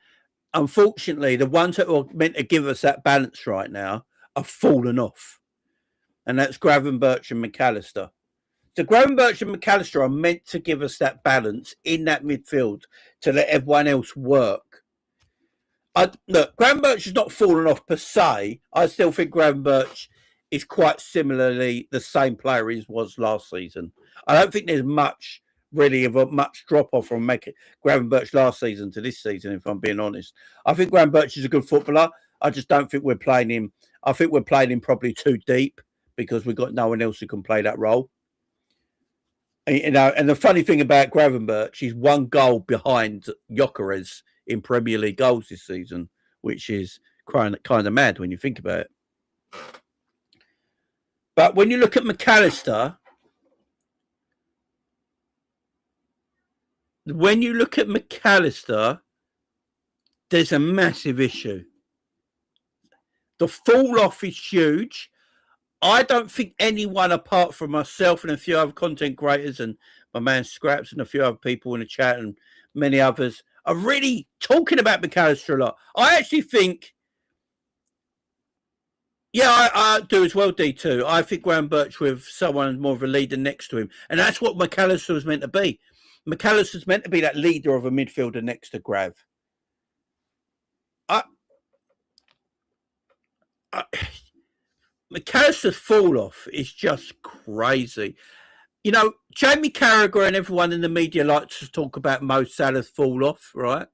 Unfortunately, the ones that are meant to give us that balance right now are fallen off. And that's Gravenberch and McAllister. So Gravenberch and McAllister are meant to give us that balance in that midfield to let everyone else work. Look, Gravenberch has not fallen off per se. I still think Gravenberch is quite similarly the same player he was last season. I don't think there's much drop off from Gravenberch last season to this season, if I'm being honest. I think Gravenberch is a good footballer. I just don't think we're playing him. I think we're playing him probably too deep because we've got no one else who can play that role. And the funny thing about Gravenberch, he's 1 goal behind Gyökeres in Premier League goals this season, which is kind of mad when you think about it. But when you look at McAllister, there's a massive issue. The fall off is huge. I don't think anyone apart from myself and a few other content creators and my man Scraps and a few other people in the chat and many others are really talking about McAllister a lot. I actually think, I do as well, D2. I think Gravenberch with someone more of a leader next to him. And that's what McAllister was meant to be. McAllister's meant to be that leader of a midfielder next to Grav. McAllister's fall off is just crazy. You know, Jamie Carragher and everyone in the media likes to talk about Mo Salah's fall off, right?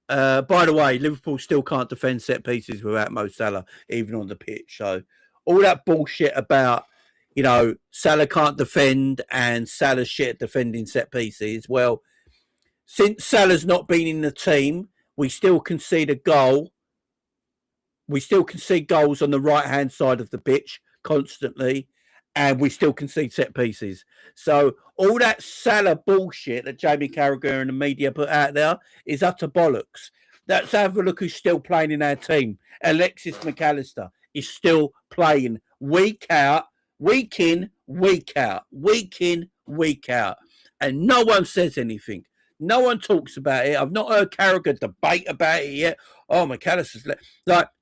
By the way, Liverpool still can't defend set pieces without Mo Salah, even on the pitch. So all that bullshit about, Salah can't defend and Salah's shit at defending set pieces. Well, since Salah's not been in the team, we still concede a goal. We still concede goals on the right-hand side of the pitch constantly, and we still concede set pieces. So all that Salah bullshit that Jamie Carragher and the media put out there is utter bollocks. Let's have a look who's still playing in our team. Alexis McAllister is still playing week out, week in, week out, week in, week out. And no one says anything. No one talks about it. I've not heard Carragher debate about it yet. Oh, McAllister's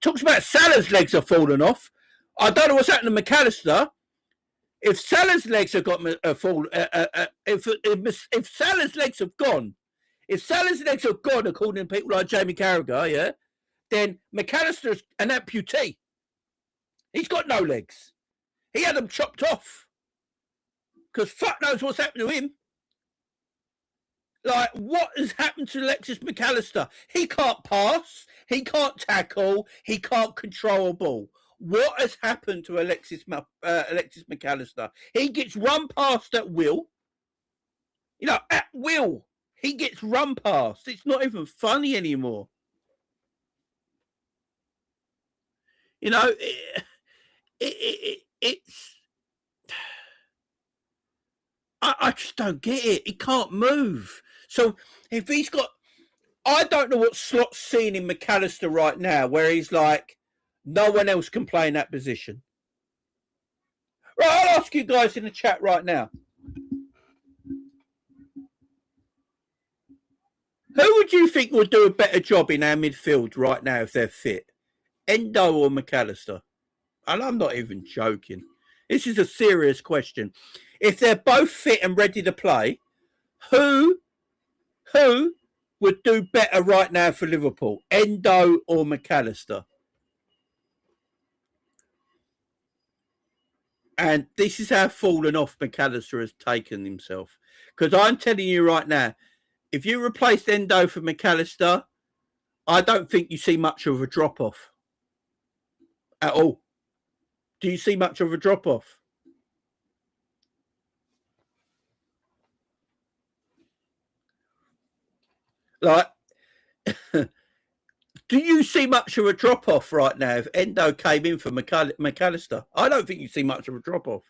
talks about Salah's legs are falling off. I don't know what's happened to McAllister. If Salah's legs have got if Salah's legs have gone, according to people like Jamie Carragher, then McAllister's an amputee. He's got no legs. He had them chopped off because fuck knows what's happened to him. Like, what has happened to Alexis McAllister? He can't pass. He can't tackle. He can't control a ball. What has happened to Alexis McAllister? He gets run past at will. At will. He gets run past. It's not even funny anymore. I just don't get it. He can't move. So if he's got, I don't know what Slot's seeing in McAllister right now, where he's like, no one else can play in that position. Right, I'll ask you guys in the chat right now. Who would you think would do a better job in our midfield right now if they're fit? Endo or McAllister? And I'm not even joking. This is a serious question. If they're both fit and ready to play, who would do better right now for Liverpool? Endo or McAllister? And this is how fallen off McAllister has taken himself. Because I'm telling you right now, if you replaced Endo for McAllister, I don't think you see much of a drop-off at all. Do you see much of a drop-off? Like, do you see much of a drop-off right now if Endo came in for McAllister? I don't think you see much of a drop-off.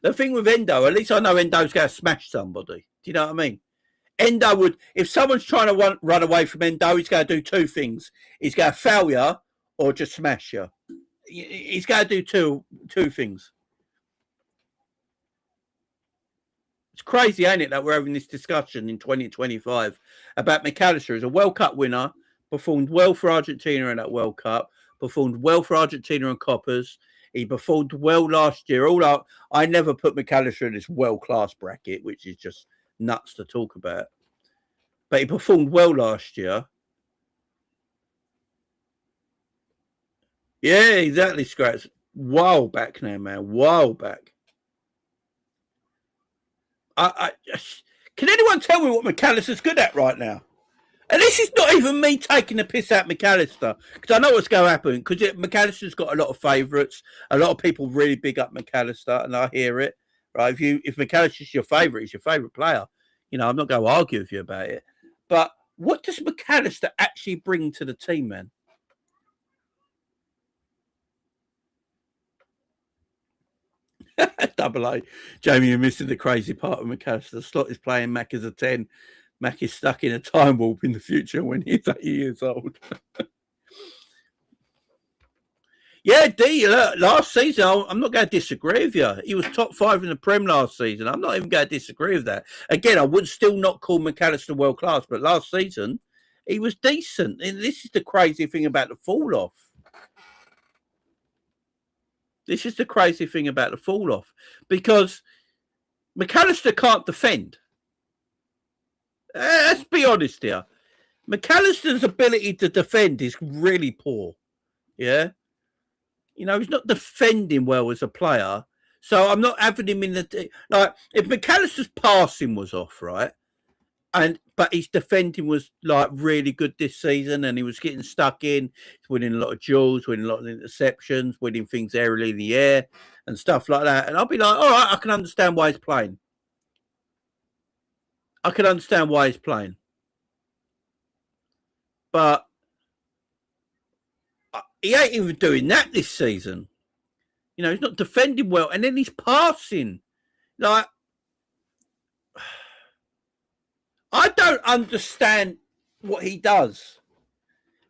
The thing with Endo, at least I know Endo's going to smash somebody. Do you know what I mean? Endo would, if someone's trying to run away from Endo, he's going to do two things. He's going to foul you or just smash you. He's going to do two things. It's crazy, ain't it, that we're having this discussion in 2025 about McAllister as a World Cup winner, performed well for Argentina in that World Cup, performed well for Argentina and Coppers. He performed well last year. I never put McAllister in this world-class bracket, which is just nuts to talk about. But he performed well last year. Yeah, exactly, Scratch. While back now, man. While back. Can anyone tell me what McAllister's good at right now? And this is not even me taking the piss out McAllister, because I know what's going to happen, because McAllister's got a lot of favourites. A lot of people really big up McAllister, and I hear it. Right? If McAllister's your favourite, he's your favourite player. You know, I'm not going to argue with you about it. But what does McAllister actually bring to the team, man? Double A. Jamie, you're missing the crazy part of McAllister. Slot is playing Mac as a 10. Mac is stuck in a time warp in the future when he's 8 years old. Yeah, D, look, last season, I'm not going to disagree with you. He was top 5 in the Prem last season. I'm not even going to disagree with that. Again, I would still not call McAllister world class, but last season, he was decent. And this is the crazy thing about the fall off. This is the crazy thing about the fall off, because McAllister can't defend. Let's be honest here. McAllister's ability to defend is really poor. Yeah. You know, he's not defending well as a player. So I'm not having him in the, like, if McAllister's passing was off, right? But his defending was like really good this season, and he was getting stuck in, winning a lot of duels, winning a lot of interceptions, winning things aerially in the air and stuff like that. And I'll be like, all right, I can understand why he's playing. I can understand why he's playing. But he ain't even doing that this season. You know, he's not defending well, and then he's passing. Like, I don't understand what he does.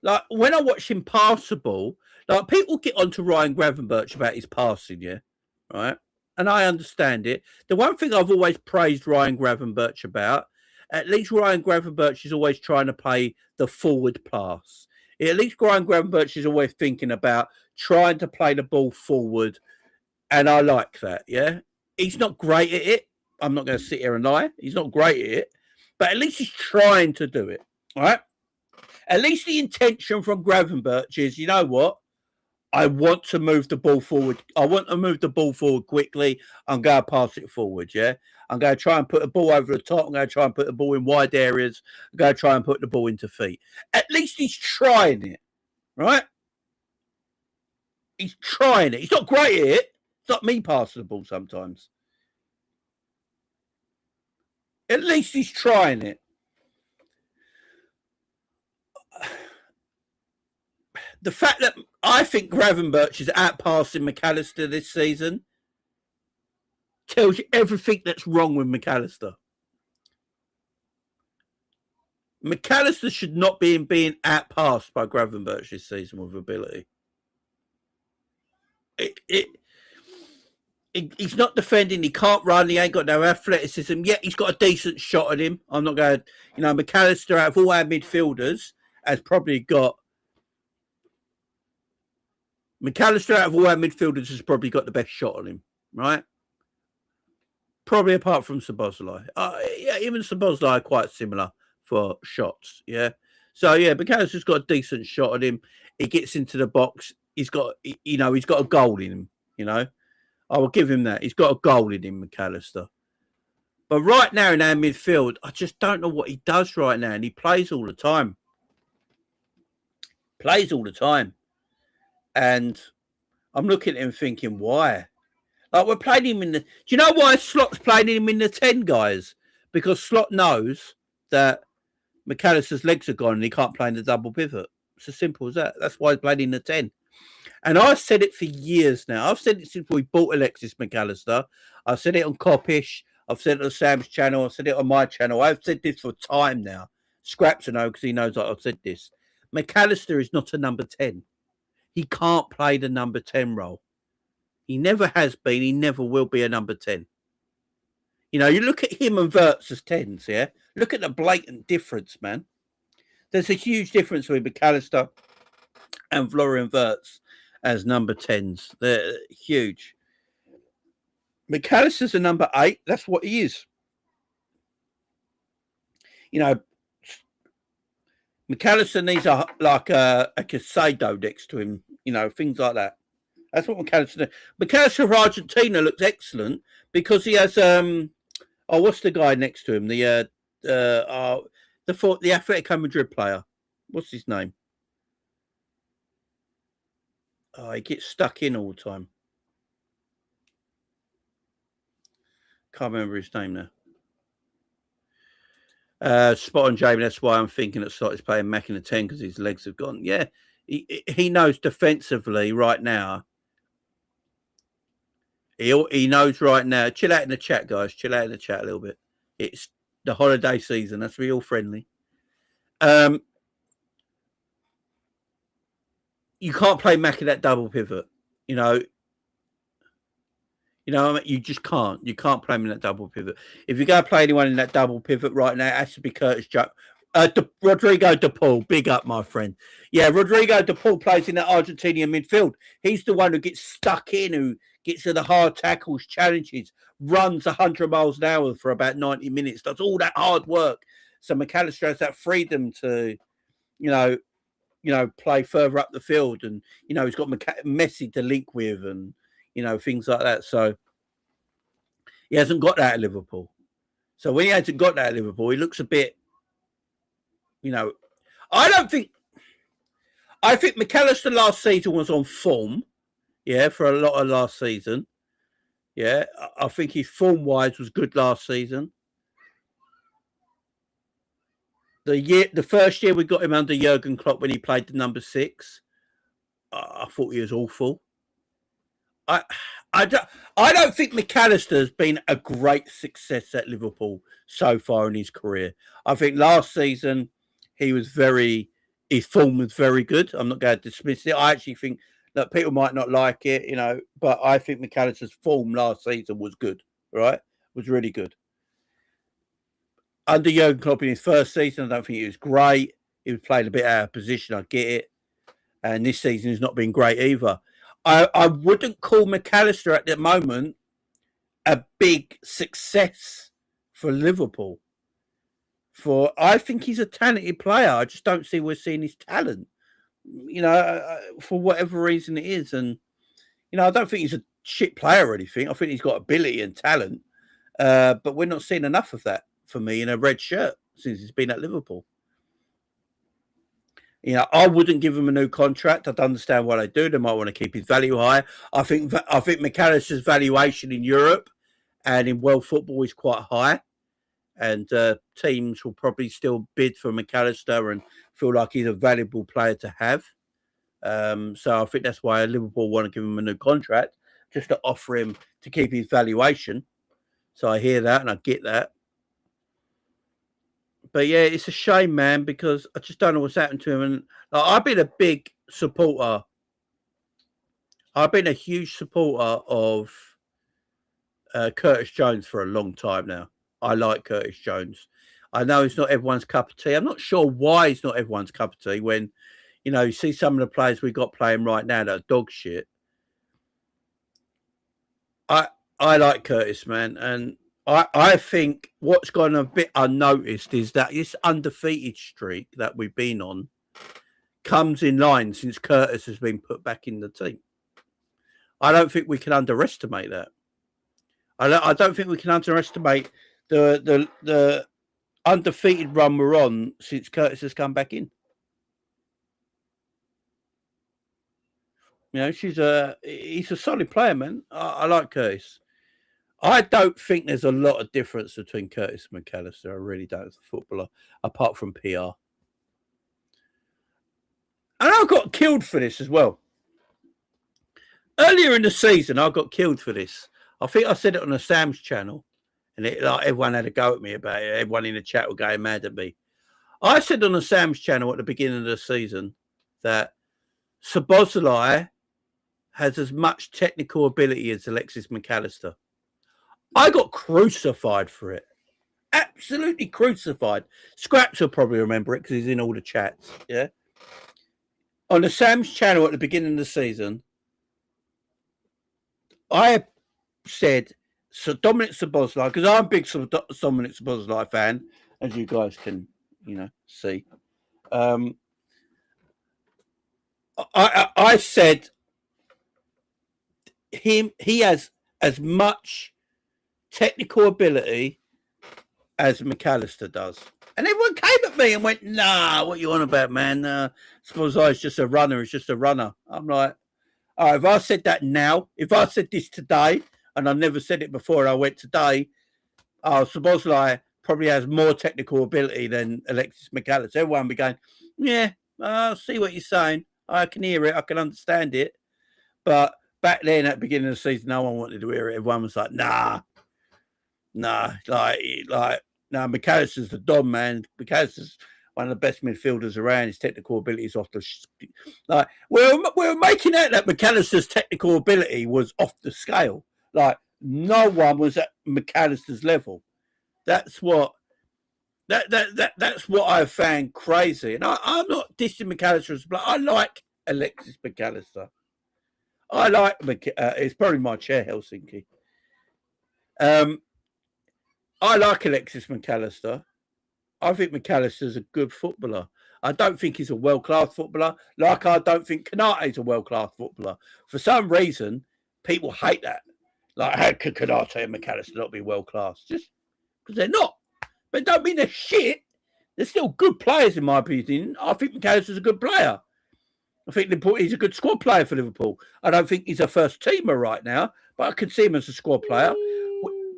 Like, when I watch him pass the ball, like, people get onto Ryan Gravenberch about his passing, yeah, right? And I understand it. The one thing I've always praised Ryan Gravenberch about, at least Ryan Gravenberch is always trying to play the forward pass. At least Ryan Gravenberch is always thinking about trying to play the ball forward, and I like that, yeah? He's not great at it. I'm not going to sit here and lie. He's not great at it. But at least he's trying to do it, all right? At least the intention from Gravenberch is, you know what? I want to move the ball forward. I want to move the ball forward quickly. I'm going to pass it forward, yeah? I'm going to try and put the ball over the top. I'm going to try and put the ball in wide areas. I'm going to try and put the ball into feet. At least he's trying it, right? He's trying it. He's not great at it. It's not me passing the ball sometimes. At least he's trying it. The fact that I think Gravenberch is outpassing McAllister this season, tells you everything that's wrong with McAllister. McAllister should not be being outpassed by Gravenberch this season with ability. He's not defending. He can't run. He ain't got no athleticism. Yet he's got a decent shot at him. I'm not going to, McAllister out of all our midfielders has probably got the best shot on him, right? Probably apart from Szoboszlai. Yeah, him and Szoboszlai are quite similar for shots, yeah. So, yeah, McAllister's got a decent shot at him. He gets into the box. He's got a goal in him, I will give him that. He's got a goal in him, McAllister. But right now in our midfield, I just don't know what he does right now. And he plays all the time. And I'm looking at him thinking, why? Like, we're playing him in the... Do you know why Slot's playing him in the 10, guys? Because Slot knows that McAllister's legs are gone and he can't play in the double pivot. It's as simple as that. That's why he's playing in the 10. And I've said it for years now. I've said it since we bought Alexis McAllister. I've said it on Coppish. I've said it on Sam's channel. I've said it on my channel. I've said this for time now. Scraps know because he knows that I've said this. McAllister is not a number 10. He can't play the number 10 role. He never has been. He never will be a number 10. You look at him and Wirtz as 10s, yeah? Look at the blatant difference, man. There's a huge difference between McAllister and Florian Wirtz as number 10s. They're huge. McAllister's a number 8. That's what he is. McAllister needs a Casado next to him. Things like that. That's what McAllister does. McAllister for Argentina looks excellent because he has what's the guy next to him? The Atletico Madrid player. What's his name? Oh, he gets stuck in all the time. Can't remember his name now. Spot on, Jamie. That's why I'm thinking that Slot is playing Mac in the 10 because his legs have gone. Yeah, he knows defensively right now. He knows right now. Chill out in the chat, guys. Chill out in the chat a little bit. It's the holiday season. That's real friendly. You can't play Mac in that double pivot. You just can't. You can't play him in that double pivot. If you're going to play anyone in that double pivot right now, it has to be Curtis Jones. Rodrigo De Paul, big up, my friend. Yeah, Rodrigo De Paul plays in that Argentinian midfield. He's the one who gets stuck in, who gets to the hard tackles, challenges, runs 100 miles an hour for about 90 minutes, does all that hard work. So McAllister has that freedom to, play further up the field. And, he's got Messi to link with and, things like that. So he hasn't got that at Liverpool. So when he hasn't got that at Liverpool, he looks a bit, I think McAllister last season was on form. Yeah, for a lot of last season. Yeah, I think his form-wise was good last season. The first year we got him under Jurgen Klopp when he played the number 6, I thought he was awful. I don't think McAllister's been a great success at Liverpool so far in his career. I think last season his form was very good. I'm not going to dismiss it. I actually think that people might not like it, but I think McAllister's form last season was good, right? Was really good. Under Jurgen Klopp in his first season, I don't think he was great. He was playing a bit out of position, I get it. And this season has not been great either. I wouldn't call McAllister at the moment a big success for Liverpool. I think he's a talented player. I just don't see we're seeing his talent. For whatever reason it is. And, I don't think he's a shit player or anything. I think he's got ability and talent. But we're not seeing enough of that for me in a red shirt since he's been at Liverpool. I wouldn't give him a new contract. I'd understand why they do. They might want to keep his value high. I think McAllister's valuation in Europe and in world football is quite high. And teams will probably still bid for McAllister and feel like he's a valuable player to have. So I think that's why Liverpool want to give him a new contract, just to offer him to keep his valuation. So I hear that and I get that. But yeah, it's a shame, man, because I just don't know what's happened to him. And like, I've been a big supporter. I've been a huge supporter of Curtis Jones for a long time now. I like Curtis Jones. I know it's not everyone's cup of tea. I'm not sure why it's not everyone's cup of tea when, you see some of the players we got playing right now that are dog shit. I like Curtis, man, and I think what's gone a bit unnoticed is that this undefeated streak that we've been on comes in line since Curtis has been put back in the team. I don't think we can underestimate that. I don't think we can underestimate the undefeated run we're on since Curtis has come back in. He's a solid player, man. I like Curtis. I don't think there's a lot of difference between Curtis and McAllister. I really don't as a footballer, apart from PR. And I got killed for this as well. Earlier in the season, I got killed for this. I think I said it on the Sam's channel, and everyone had a go at me about it. Everyone in the chat were going mad at me. I said on the Sam's channel at the beginning of the season that Szoboszlai has as much technical ability as Alexis McAllister. I got crucified for it. Absolutely crucified. Scraps will probably remember it because he's in all the chats. Yeah. On the Sam's channel at the beginning of the season, I said Dominic Szoboszlai, because I'm a big Dominic Szoboszlai fan, as you guys can, see. I said he has as much technical ability as McAllister does. And everyone came at me and went, nah, what you on about, man? Szoboszlai's just a runner. He's just a runner. I'm like, all right, if I said that now, if I said this today, and I never said it before, and I went today, Szoboszlai probably has more technical ability than Alexis McAllister. Everyone be going, yeah, I see what you're saying. I can hear it. I can understand it. But back then, at the beginning of the season, no one wanted to hear it. Everyone was like, nah, McAllister's the Dom, man. McAllister's one of the best midfielders around. His technical ability is off the we're making out that McAllister's technical ability was off the scale. Like no one was at McAllister's level. That's what that's what I found crazy. And I'm not dissing McAllister, but I like Alexis McAllister. I like it's probably my chair, Helsinki. I like Alexis McAllister. I think McAllister's a good footballer. I don't think he's a world-class footballer. Like I don't think Konate's a world-class footballer. For some reason, people hate that. Like, how could Konate and McAllister not be world-class? Just because they're not. But it don't mean they're shit. They're still good players, in my opinion. I think McAllister's a good player. I think he's a good squad player for Liverpool. I don't think he's a first-teamer right now, but I could see him as a squad player.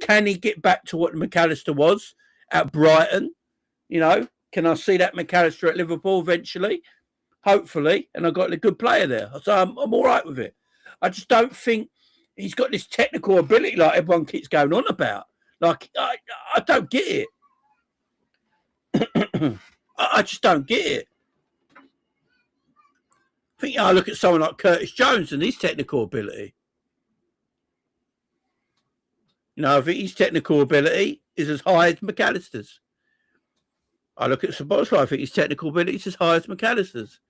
Can he get back to what McAllister was at Brighton? Can I see that McAllister at Liverpool eventually? Hopefully. And I've got a good player there. So I'm all right with it. I just don't think he's got this technical ability like everyone keeps going on about. Like, I don't get it. I just don't get it. I think I look at someone like Curtis Jones and his technical ability. I think his technical ability is as high as McAllister's. I look at Szoboszlai, I think his technical ability is as high as McAllister's.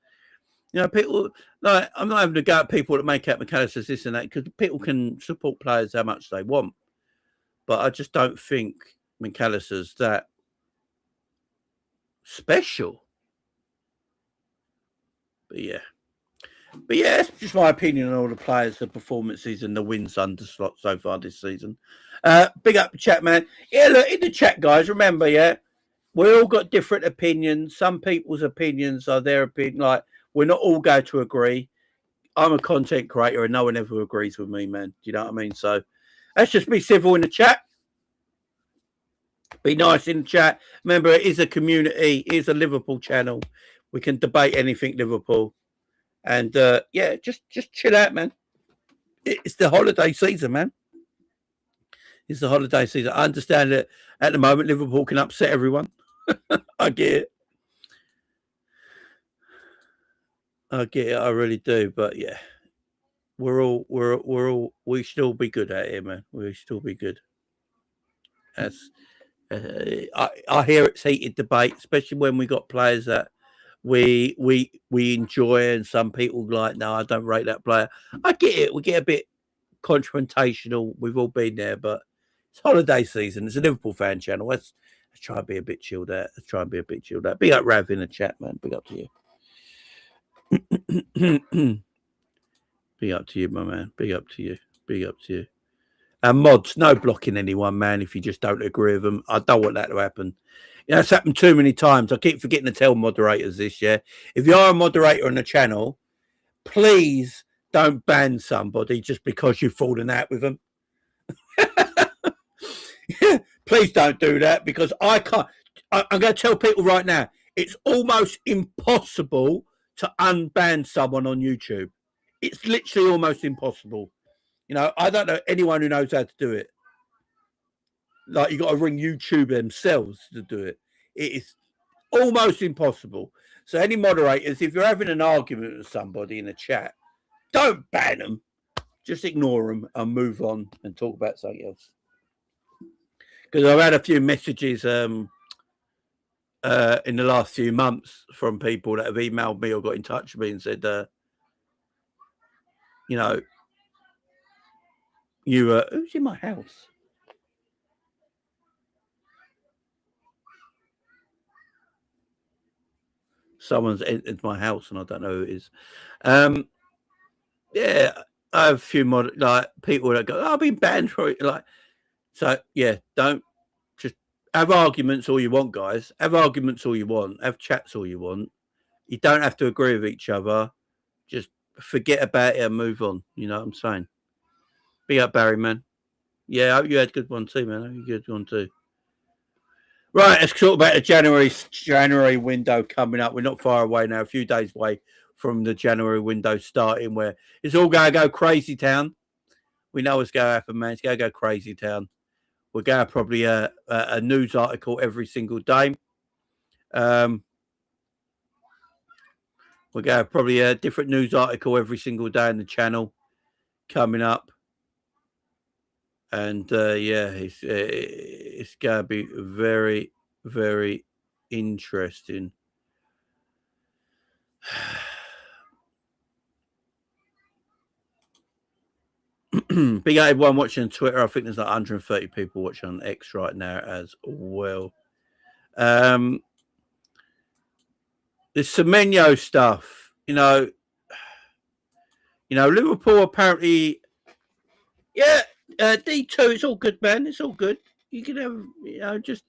People, like, I'm not having to go at people that make out McAllister's this and that, because people can support players how much they want. But I just don't think McAllister's that special. But yeah, that's just my opinion on all the players, the performances, and the wins under slot so far this season. Big up the chat, man. Yeah, look, in the chat, guys, remember, yeah, we all got different opinions. Some people's opinions are their opinion. Like, we're not all going to agree. I'm a content creator and no one ever agrees with me, man. Do you know what I mean? So let's just be civil in the chat. Be nice in the chat. Remember, it is a community. It is a Liverpool channel. We can debate anything Liverpool. And, just chill out, man. It's the holiday season, man. It's the holiday season. I understand that at the moment Liverpool can upset everyone. I get it. I really do. But yeah, we should all be good at it, man. We should all be good. As I hear it's heated debate, especially when we got players that we enjoy, and some people like, no, I don't rate that player. I get it. We get a bit confrontational. We've all been there, but it's holiday season. It's a Liverpool fan channel. Let's try and be a bit chilled out. Big up Rav in the chat, man. Big up to you. Big up to you, my man. Big up to you. And mods, no blocking anyone, man, if you just don't agree with them. I don't want that to happen. You know, it's happened too many times. I keep forgetting to tell moderators this, yeah. If you are a moderator on the channel, please don't ban somebody just because you've fallen out with them. Yeah, please don't do that, because I can't. I'm going to tell people right now, it's almost impossible to unban someone on YouTube. It's literally almost impossible. You know, I don't know anyone who knows how to do it. Like, you got to ring YouTube themselves to do it. It is almost impossible. So any moderators, if you're having an argument with somebody in a chat, don't ban them. Just ignore them and move on and talk about something else. Because I've had a few messages in the last few months from people that have emailed me or got in touch with me and said, you know, who's in my house? Someone's entered my house and I don't know who it is. Yeah, I have a few people that go, I've been banned for it. Like, so yeah, don't just have arguments all you want, guys. Have arguments all you want. Have chats all you want. You don't have to agree with each other. Just forget about it and move on. You know what I'm saying? Big up, Barry, man. Yeah, I hope you had a good one too, man. I hope you had a good one too. Right, let's talk about the January window coming up. We're not far away now, a few days away from the January window starting, where it's all going to go crazy town. We know what's going to happen, man. It's going to go crazy town. We're going to probably a news article every single day. We're going to probably a different news article every single day in the channel coming up. And yeah, it's going to be very, very interesting. Big up everyone watching on Twitter. I think there's like 130 people watching on X right now as well. The Semenyo stuff, you know, Liverpool apparently, yeah, D2, it's all good, man. It's all good. You can have, just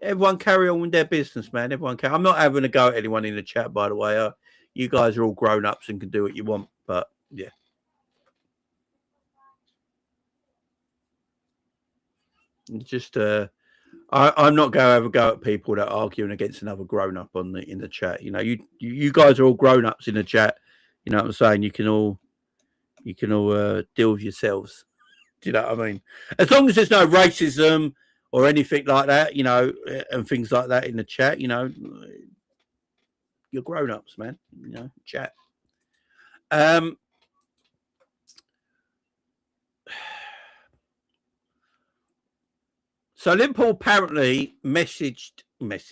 everyone carry on with their business, man. I'm not having a go at anyone in the chat, by the way. You guys are all grown ups and can do what you want, but yeah. Just I'm not going to have a go at people that are arguing against another grown up in the chat. You know, you guys are all grown ups in the chat. You know what I'm saying? You can all deal with yourselves. Do you know what I mean? As long as there's no racism or anything like that, you know, and things like that in the chat, you know, you're grown ups, man. You know, chat. So Liverpool apparently messaged. Like,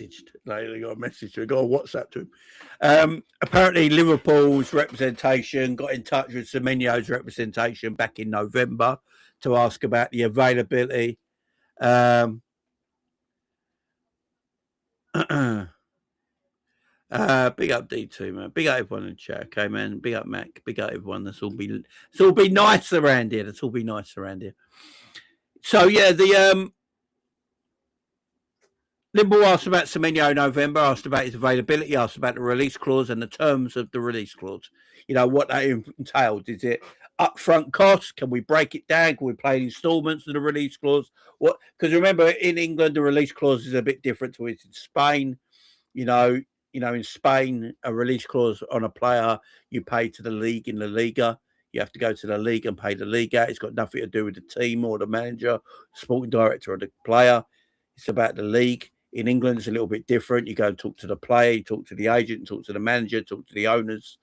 they got a message. They got a WhatsApp to him. Apparently, Liverpool's representation got in touch with Semenyo's representation back in November to ask about the availability. Big up D2, man. Big up everyone in the chat, okay, man. Big up Mac. Big up everyone. Let's all be nice around here. So yeah, the Liverpool asked about Semenyo in November, asked about his availability, asked about the release clause and the terms of the release clause. You know, what that entailed. Is it upfront costs? Can we break it down? Can we play installments of the release clause? What? Because remember, in England, the release clause is a bit different to it in Spain. You know, in Spain, a release clause on a player, you pay to the league in La Liga. You have to go to the league and pay the league out. It's got nothing to do with the team or the manager, sporting director, or the player. It's about the league. In England, it's a little bit different. You go and talk to the player, you talk to the agent, talk to the manager, talk to the owners.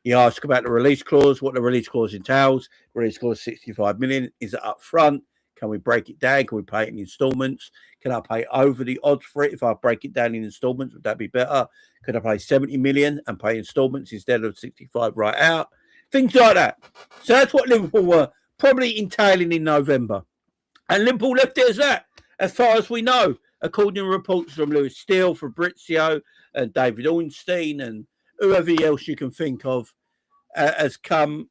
You ask about the release clause, what the release clause entails. Release clause 65 million. Is it up front? Can we break it down? Can we pay it in installments? Can I pay over the odds for it? If I break it down in installments, would that be better? Could I pay 70 million and pay installments instead of 65 right out? Things like that. So that's what Liverpool were probably entailing in November. And Liverpool left it as that, as far as we know, according to reports from Lewis Steele, Fabrizio, and David Ornstein, and whoever else you can think of has come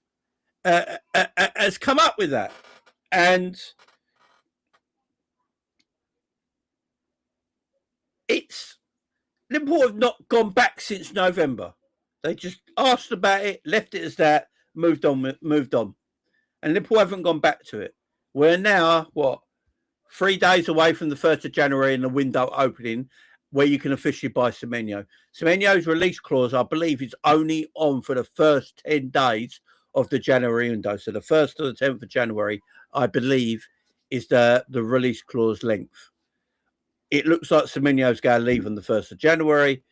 up with that. And it's Liverpool have not gone back since November. They just asked about it, left it as that, moved on. And Liverpool haven't gone back to it. We're now, 3 days away from the 1st of January and the window opening where you can officially buy Semenyo. Semenyo's release clause, I believe, is only on for the first 10 days of the January window. So the 1st to the 10th of January, I believe, is the release clause length. It looks like Semenyo's going to leave on the 1st of January.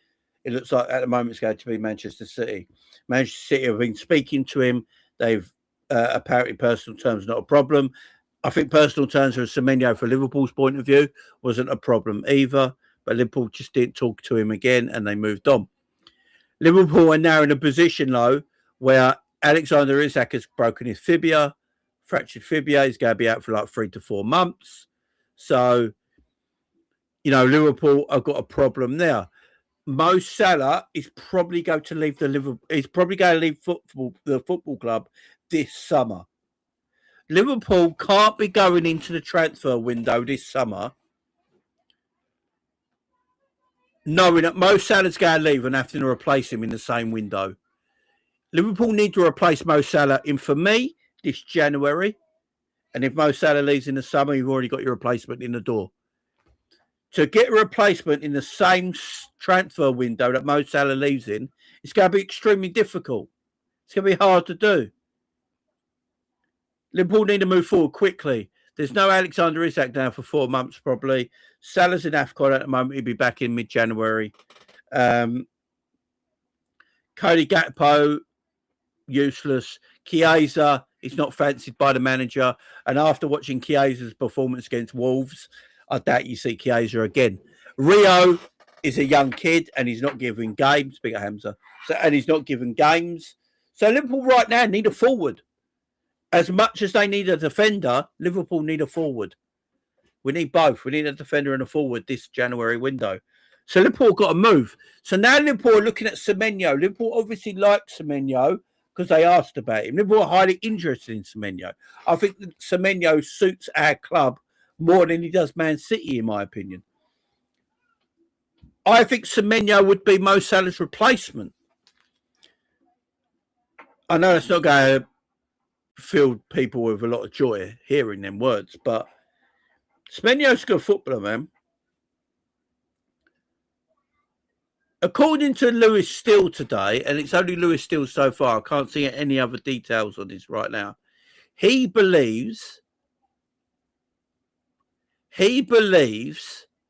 It looks like at the moment it's going to be Manchester City. Manchester City have been speaking to him. They've apparently personal terms not a problem. I think personal terms for Semenyo, for Liverpool's point of view, wasn't a problem either. But Liverpool just didn't talk to him again and they moved on. Liverpool are now in a position, though, where Alexander Isak has broken his fibula, fractured fibula. He's going to be out for like 3 to 4 months. So, Liverpool have got a problem there. Mo Salah is probably going to leave He's probably going to leave the football club this summer. Liverpool can't be going into the transfer window this summer knowing that Mo Salah's going to leave and having to replace him in the same window. Liverpool need to replace Mo Salah for me, this January. And if Mo Salah leaves in the summer, you've already got your replacement in the door. To get a replacement in the same transfer window that Mo Salah leaves in, it's going to be extremely difficult. It's going to be hard to do. Liverpool need to move forward quickly. There's no Alexander Isak now for 4 months, probably. Salah's in AFCON at the moment. He'll be back in mid-January. Cody Gakpo, useless. Chiesa is not fancied by the manager. And after watching Chiesa's performance against Wolves, I doubt you see Chiesa again. Rio is a young kid and he's not giving games. Big Hamza. And he's not giving games. So Liverpool right now need a forward. As much as they need a defender, Liverpool need a forward. We need both. We need a defender and a forward this January window. So Liverpool got to move. So now Liverpool are looking at Semenyo. Liverpool obviously like Semenyo because they asked about him. Liverpool are highly interested in Semenyo. I think that Semenyo suits our club more than he does Man City, in my opinion. I think Semenyo would be Mo Salah's replacement. I know it's not going to fill people with a lot of joy hearing them words, but Semenyo's a good footballer, man. According to Lewis Steele today, and it's only Lewis Steele so far, I can't see any other details on this right now. He believes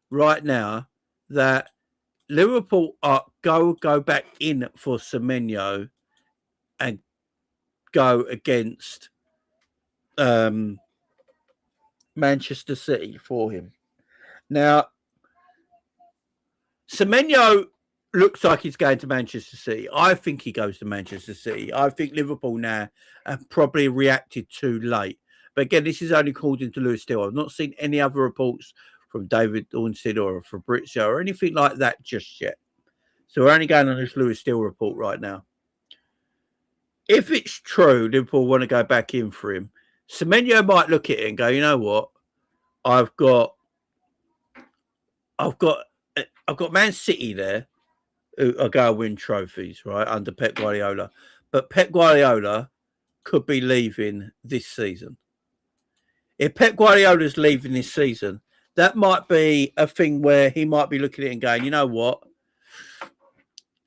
right now that Liverpool are go back in for Semenyo and go against Manchester City for him. Now, Semenyo looks like he's going to Manchester City. I think he goes to Manchester City. I think Liverpool now have probably reacted too late. But again, this is only according to Lewis Steele. I've not seen any other reports from David Ornstein or Fabrizio or anything like that just yet. So we're only going on this Lewis Steele report right now. If it's true, Liverpool want to go back in for him, Semenyo might look at it and go, you know what? I've got Man City there who are going to win trophies, right, under Pep Guardiola. But Pep Guardiola could be leaving this season. If Pep Guardiola's leaving this season, that might be a thing where he might be looking at it and going, you know what?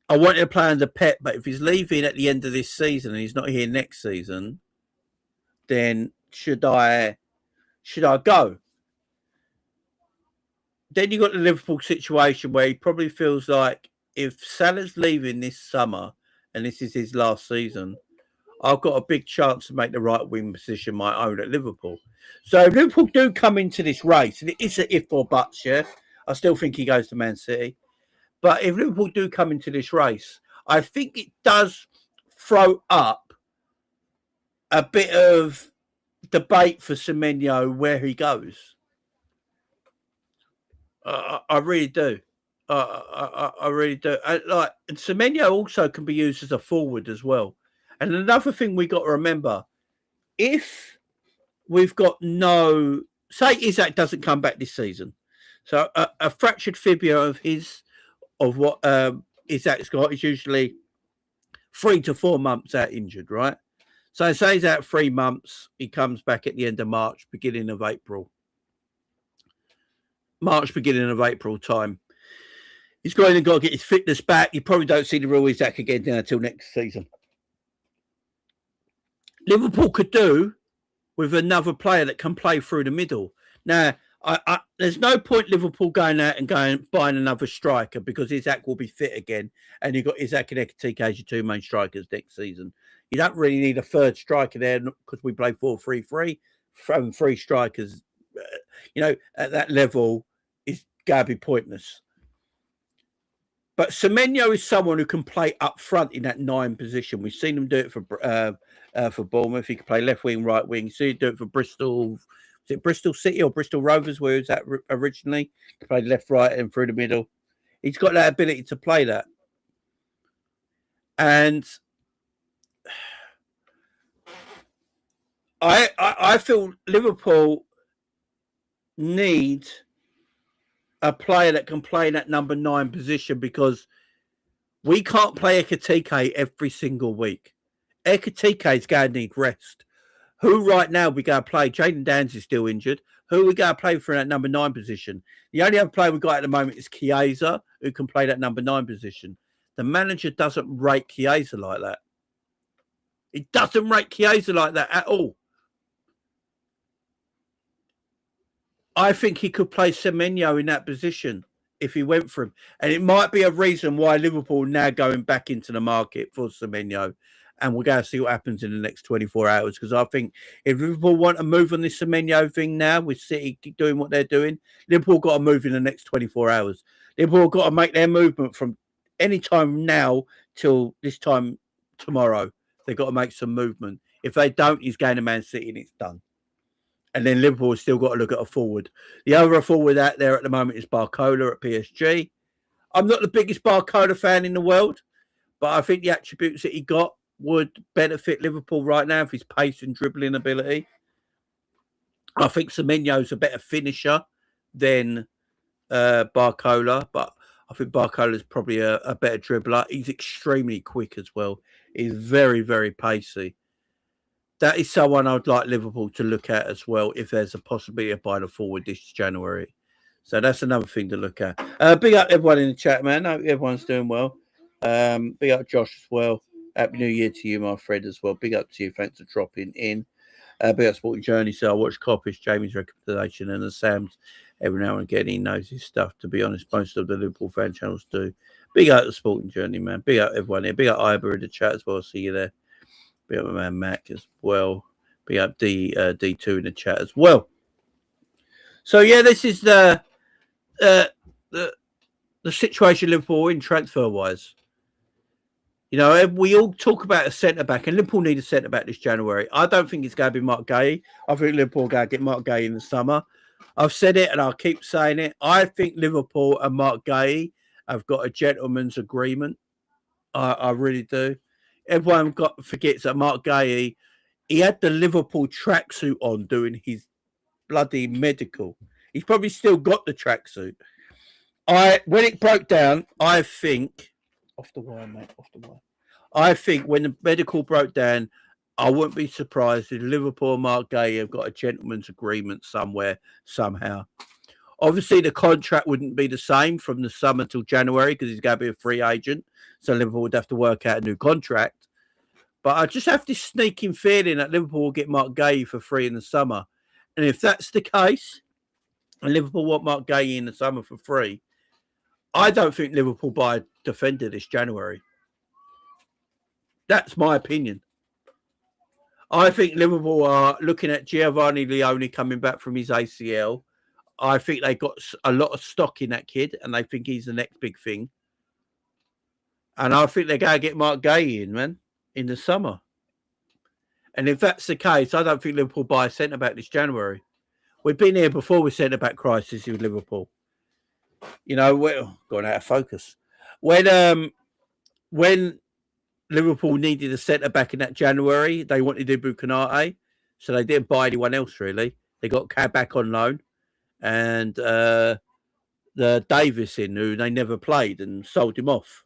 I wanted to play under Pep, but if he's leaving at the end of this season and he's not here next season, then should I go? Then you got the Liverpool situation where he probably feels like if Salah's leaving this summer and this is his last season, I've got a big chance to make the right wing position my own at Liverpool. So if Liverpool do come into this race, and it is an if or buts, yeah, I still think he goes to Man City. But if Liverpool do come into this race, I think it does throw up a bit of debate for Semenyo where he goes. I really do. I really do. And Semenyo also can be used as a forward as well. And another thing we got to remember, if we've got say Isak doesn't come back this season, so a fractured fibula of what Isak's got is usually 3 to 4 months out injured, right? So say he's out 3 months, he comes back at the end of March, beginning of April. Beginning of April time. He's got to get his fitness back. You probably don't see the real Isak again until next season. Liverpool could do with another player that can play through the middle. Now, there's no point Liverpool going out and buying another striker because Isak will be fit again, and you've got Isak and Ekitike as your 2 main strikers next season. You don't really need a third striker there because we play 4-3-3. From 3 strikers, at that level is going to be pointless. But Semenyo is someone who can play up front in that 9 position. We've seen him do it for Bournemouth. He can play left wing, right wing. See him do it for Bristol. Was it Bristol City or Bristol Rovers? Where he was at originally? He can play left, right, and through the middle. He's got that ability to play that. And I feel Liverpool need a player that can play in that number 9 position because we can't play Ekitike every single week. Ekitike is going to need rest. Who right now we going to play? Jayden Downs is still injured. Who are we going to play for that number 9 position? The only other player we've got at the moment is Chiesa, who can play that number 9 position. The manager doesn't rate Chiesa like that. He doesn't rate Chiesa like that at all. I think he could play Semenyo in that position if he went for him. And it might be a reason why Liverpool now going back into the market for Semenyo. And we're going to see what happens in the next 24 hours. Because I think if Liverpool want to move on this Semenyo thing now, with City doing what they're doing, Liverpool got to move in the next 24 hours. Liverpool got to make their movement from any time now till this time tomorrow. They've got to make some movement. If they don't, he's going to Man City and it's done. And then Liverpool has still got to look at a forward. The other forward out there at the moment is Barcola at PSG. I'm not the biggest Barcola fan in the world, but I think the attributes that he got would benefit Liverpool right now for his pace and dribbling ability. I think Semenyo's a better finisher than Barcola, but I think Barcola is probably a better dribbler. He's extremely quick as well. He's very, very pacey. That is someone I'd like Liverpool to look at as well if there's a possibility of buying a forward this January. So that's another thing to look at. Big up everyone in the chat, man. I hope everyone's doing well. Big up Josh as well. Happy New Year to you, my friend, as well. Big up to you. Thanks for dropping in. Big up Sporting Journey. So I watch Coppish, Jamie's recommendation, and the Sam's every now and again. He knows his stuff, to be honest. Most of the Liverpool fan channels do. Big up the Sporting Journey, man. Big up everyone here. Big up Iber in the chat as well. See you there. Big up my man Mac as well. Big up D2 in the chat as well. So yeah, this is the situation Liverpool in transfer wise. You know, we all talk about a centre back, and Liverpool need a centre back this January. I don't think it's going to be Mark Gay. I think Liverpool are going to get Mark Gay in the summer. I've said it and I'll keep saying it. I think Liverpool and Mark Gay have got a gentleman's agreement. I really do. Everyone forgets that Mark Gay, he had the Liverpool tracksuit on doing his bloody medical. He's probably still got the tracksuit. When it broke down, I think off the wire, mate, off the wire. I think when the medical broke down, I wouldn't be surprised if Liverpool and Mark Gay have got a gentleman's agreement somewhere, somehow. Obviously, the contract wouldn't be the same from the summer till January because he's going to be a free agent. So Liverpool would have to work out a new contract. But I just have this sneaking feeling that Liverpool will get Mark Gay for free in the summer. And if that's the case, and Liverpool want Mark Gay in the summer for free, I don't think Liverpool buy a defender this January. That's my opinion. I think Liverpool are looking at Giovanni Leone coming back from his ACL. I think they got a lot of stock in that kid, and they think he's the next big thing. And I think they're going to get Mark Gay in, man, in the summer. And if that's the case, I don't think Liverpool buy a centre-back this January. We've been here before with centre-back crisis with Liverpool. You know, we're going out of focus. When Liverpool needed a centre-back in that January, they wanted to do Bukanate, so they didn't buy anyone else, really. They got Kabak on loan and the Davis in, who they never played, and sold him off.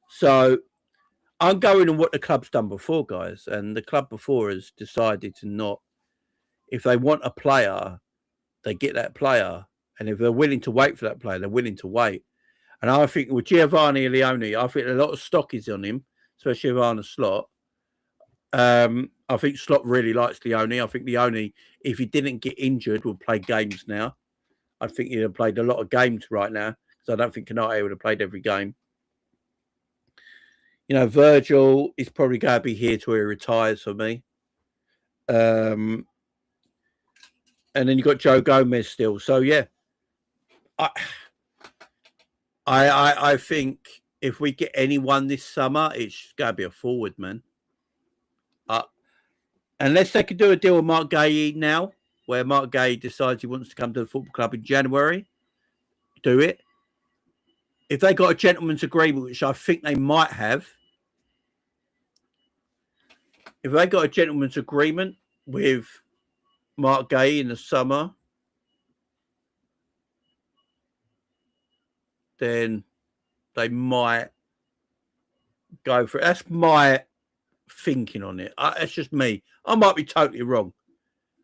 So I'm going on what the club's done before, guys. And the club before has decided to not, if they want a player, they get that player. And if they're willing to wait for that player, they're willing to wait. And I think with Giovanni Leone, I think a lot of stock is on him, especially with Arne Slot. I think Slot really likes Leone. I think Leone, if he didn't get injured, would play games now. I think he'd have played a lot of games right now, because I don't think Konate would have played every game. You know, Virgil is probably going to be here till he retires for me. And then you've got Joe Gomez still. So, yeah. I think if we get anyone this summer, it's going to be a forward, man. Unless they could do a deal with Mark Gay now, where Mark Gay decides he wants to come to the football club in January, do it. If they got a gentleman's agreement, which I think they might have, if they got a gentleman's agreement with Mark Gay in the summer, then they might go for it. That's my thinking on it. That's just me. I might be totally wrong.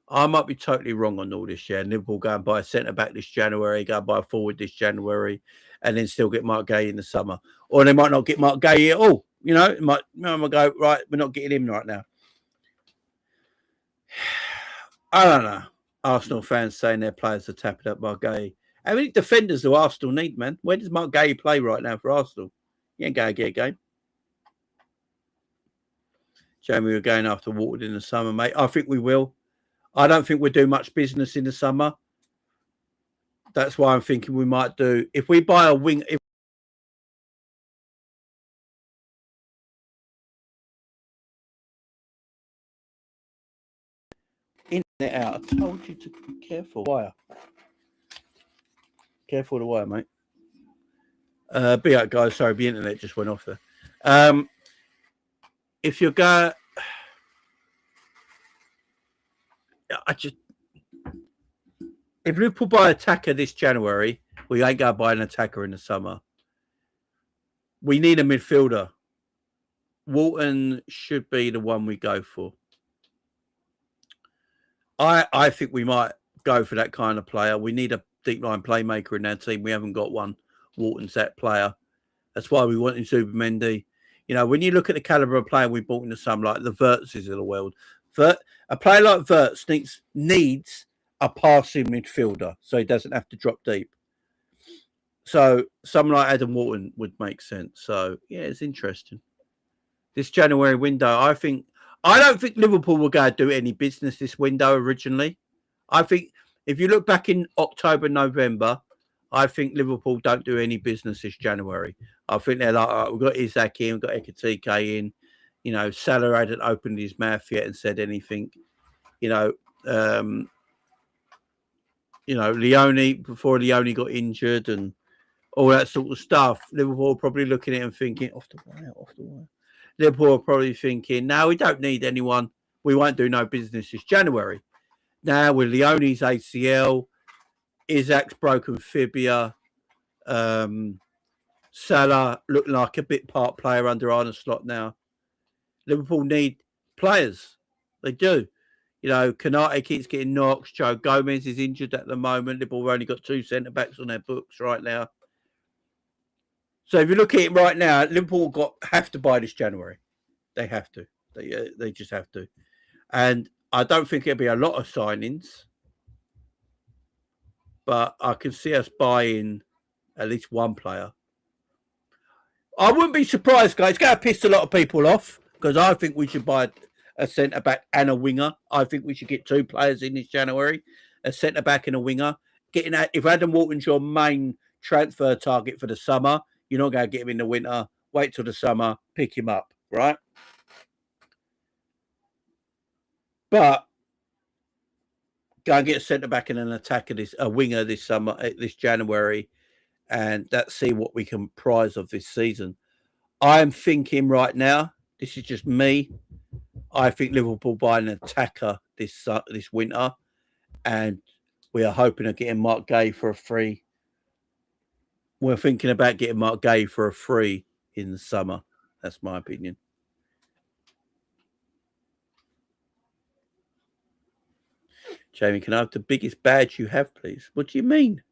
On all this, yeah. And Liverpool go and buy a centre-back this January, go and buy a forward this January, and then still get Mark Gay in the summer. Or they might not get Mark Gay at all. You know, it might go, right, we're not getting him right now. I don't know. Arsenal fans saying their players are tapping up Mark Gay. How many defenders do Arsenal need, man? Where does Mark Gay play right now for Arsenal? He ain't going to get a game. Jamie, we're going after Watford in the summer, mate. I think we will. I don't think we'll do much business in the summer. That's why I'm thinking we might do. If we buy a wing... Internet out. I told you to be careful. Wire. Careful the wire, mate. Be out, guys. Sorry, the internet just went off there. If you go... If Liverpool buy an attacker this January, we ain't going to buy an attacker in the summer. We need a midfielder. Walton should be the one we go for. I think we might go for that kind of player. We need a deep line playmaker in our team. We haven't got one. Walton's that player. That's why we wanted Zubimendi. You know, when you look at the caliber of player we bought in the summer, like the Wirtzes of the world, a player like Wirtz needs a passing midfielder, so he doesn't have to drop deep. So someone like Adam Walton would make sense. So yeah, it's interesting. This January window, I don't think Liverpool will go do any business this window originally. I think if you look back in October, November, I think Liverpool don't do any business this January. I think they're like, all right, we've got Isak in, we've got Ekatike in. You know, Salah hadn't opened his mouth yet and said anything. Leone, before Leone got injured and all that sort of stuff, Liverpool are probably looking at it and thinking, off the wire. Liverpool are probably thinking, no, we don't need anyone. We won't do no business this January. Now, with Leone's ACL, Isak's broken fibia, Salah looking like a bit part player under Arne Slot now. Liverpool need players. They do. You know, Konate keeps getting knocks. Joe Gomez is injured at the moment. Liverpool have only got 2 centre-backs on their books right now. So if you look at it right now, Liverpool have to buy this January. They have to. They just have to. And I don't think it'll be a lot of signings, but I can see us buying at least one player. I wouldn't be surprised, guys. It's going to piss a lot of people off because I think we should buy a centre back and a winger. I think we should get 2 players in this January, a centre back and a winger. Getting at, if Adam Walton's your main transfer target for the summer, you're not going to get him in the winter. Wait till the summer, pick him up, right? But go and get a centre back and an attacker, a winger this summer, this January, and let's see what we can prize of this season. I'm thinking right now, this is just me. I think Liverpool buy an attacker this winter, and we are hoping of getting Mark Gay for a free. We're thinking about getting Mark Gay for a free in the summer. That's my opinion. Jamie, can I have the biggest badge you have, please? What do you mean?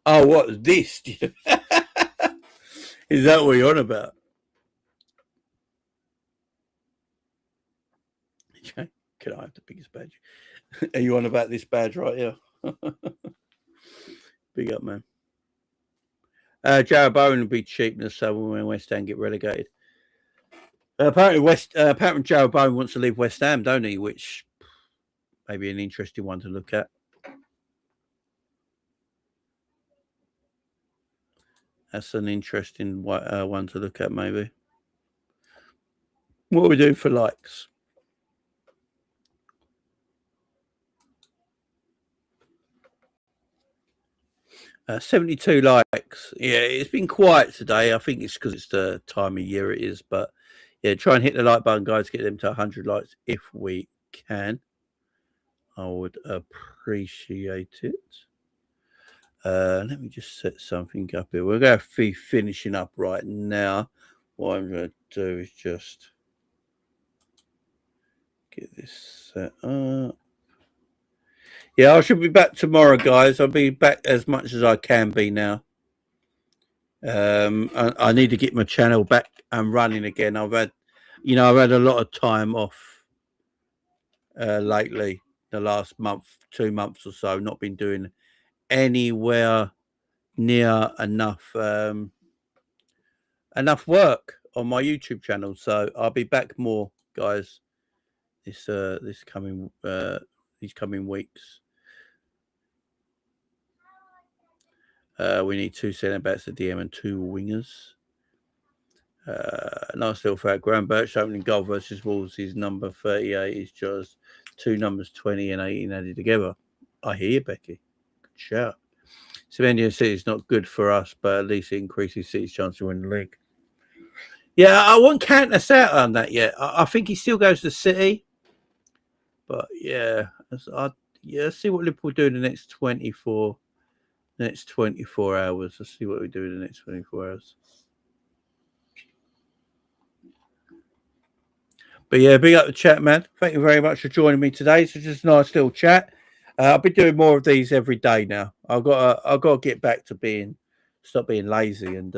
Oh, what's this? Is that what you're on about? Can I have the biggest badge? Are you on about this badge right here? Big up, man. Jared Bowen will be cheap in the summer when West Ham get relegated. Apparently Jared Bowen wants to leave West Ham, don't he? Which may be an interesting one to look at. That's an interesting one to look at, maybe. What are we doing for likes? Uh, 72 likes. Yeah, it's been quiet today. I think it's because it's the time of year it is. But yeah, try and hit the like button, guys. Get them to 100 likes if we can. I would appreciate it. Let me just set something up here. We're going to be finishing up right now. What I'm going to do is just get this set up. Yeah, I should be back tomorrow, guys. I'll be back as much as I can be now. I need to get my channel back and running again. I've had a lot of time off lately, the last month, 2 months or so, not been doing anywhere near enough work on my YouTube channel. So I'll be back more, guys, these coming weeks. We need 2 centre backs at DM and 2 wingers. Nice little fact. Graham Birch opening goal versus Wolves. His number 38 is just 2 numbers 20 and 18 added together. I hear you, Becky. Good shout. Semenyo City is not good for us, but at least it increases City's chance to win the league. Yeah, I won't count us out on that yet. I think he still goes to City. But yeah, let's see what Liverpool do in the next 24 hours. Let's see what we do in the next 24 hours. But yeah, big up the chat, man. Thank you very much for joining me today. It's just a nice little chat. I'll be doing more of these every day now. I've got to get back to stop being lazy and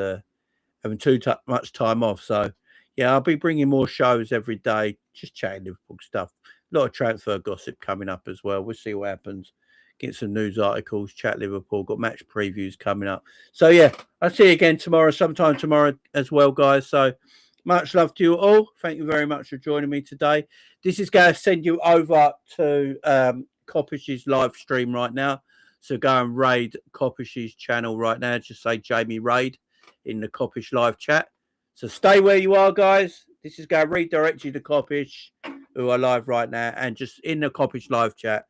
having too much time off. So yeah, I'll be bringing more shows every day, just chatting Liverpool stuff. A lot of transfer gossip coming up as well. We'll see what happens. Get some news articles, chat Liverpool, got match previews coming up. So yeah, I'll see you again sometime tomorrow as well, guys. So much love to you all. Thank you very much for joining me today. This is going to send you over to Coppish's live stream right now. So go and raid Coppish's channel right now. Just say Jamie Raid in the Coppish live chat. So stay where you are, guys. This is going to redirect you to Coppish, who are live right now. And just in the Coppish live chat,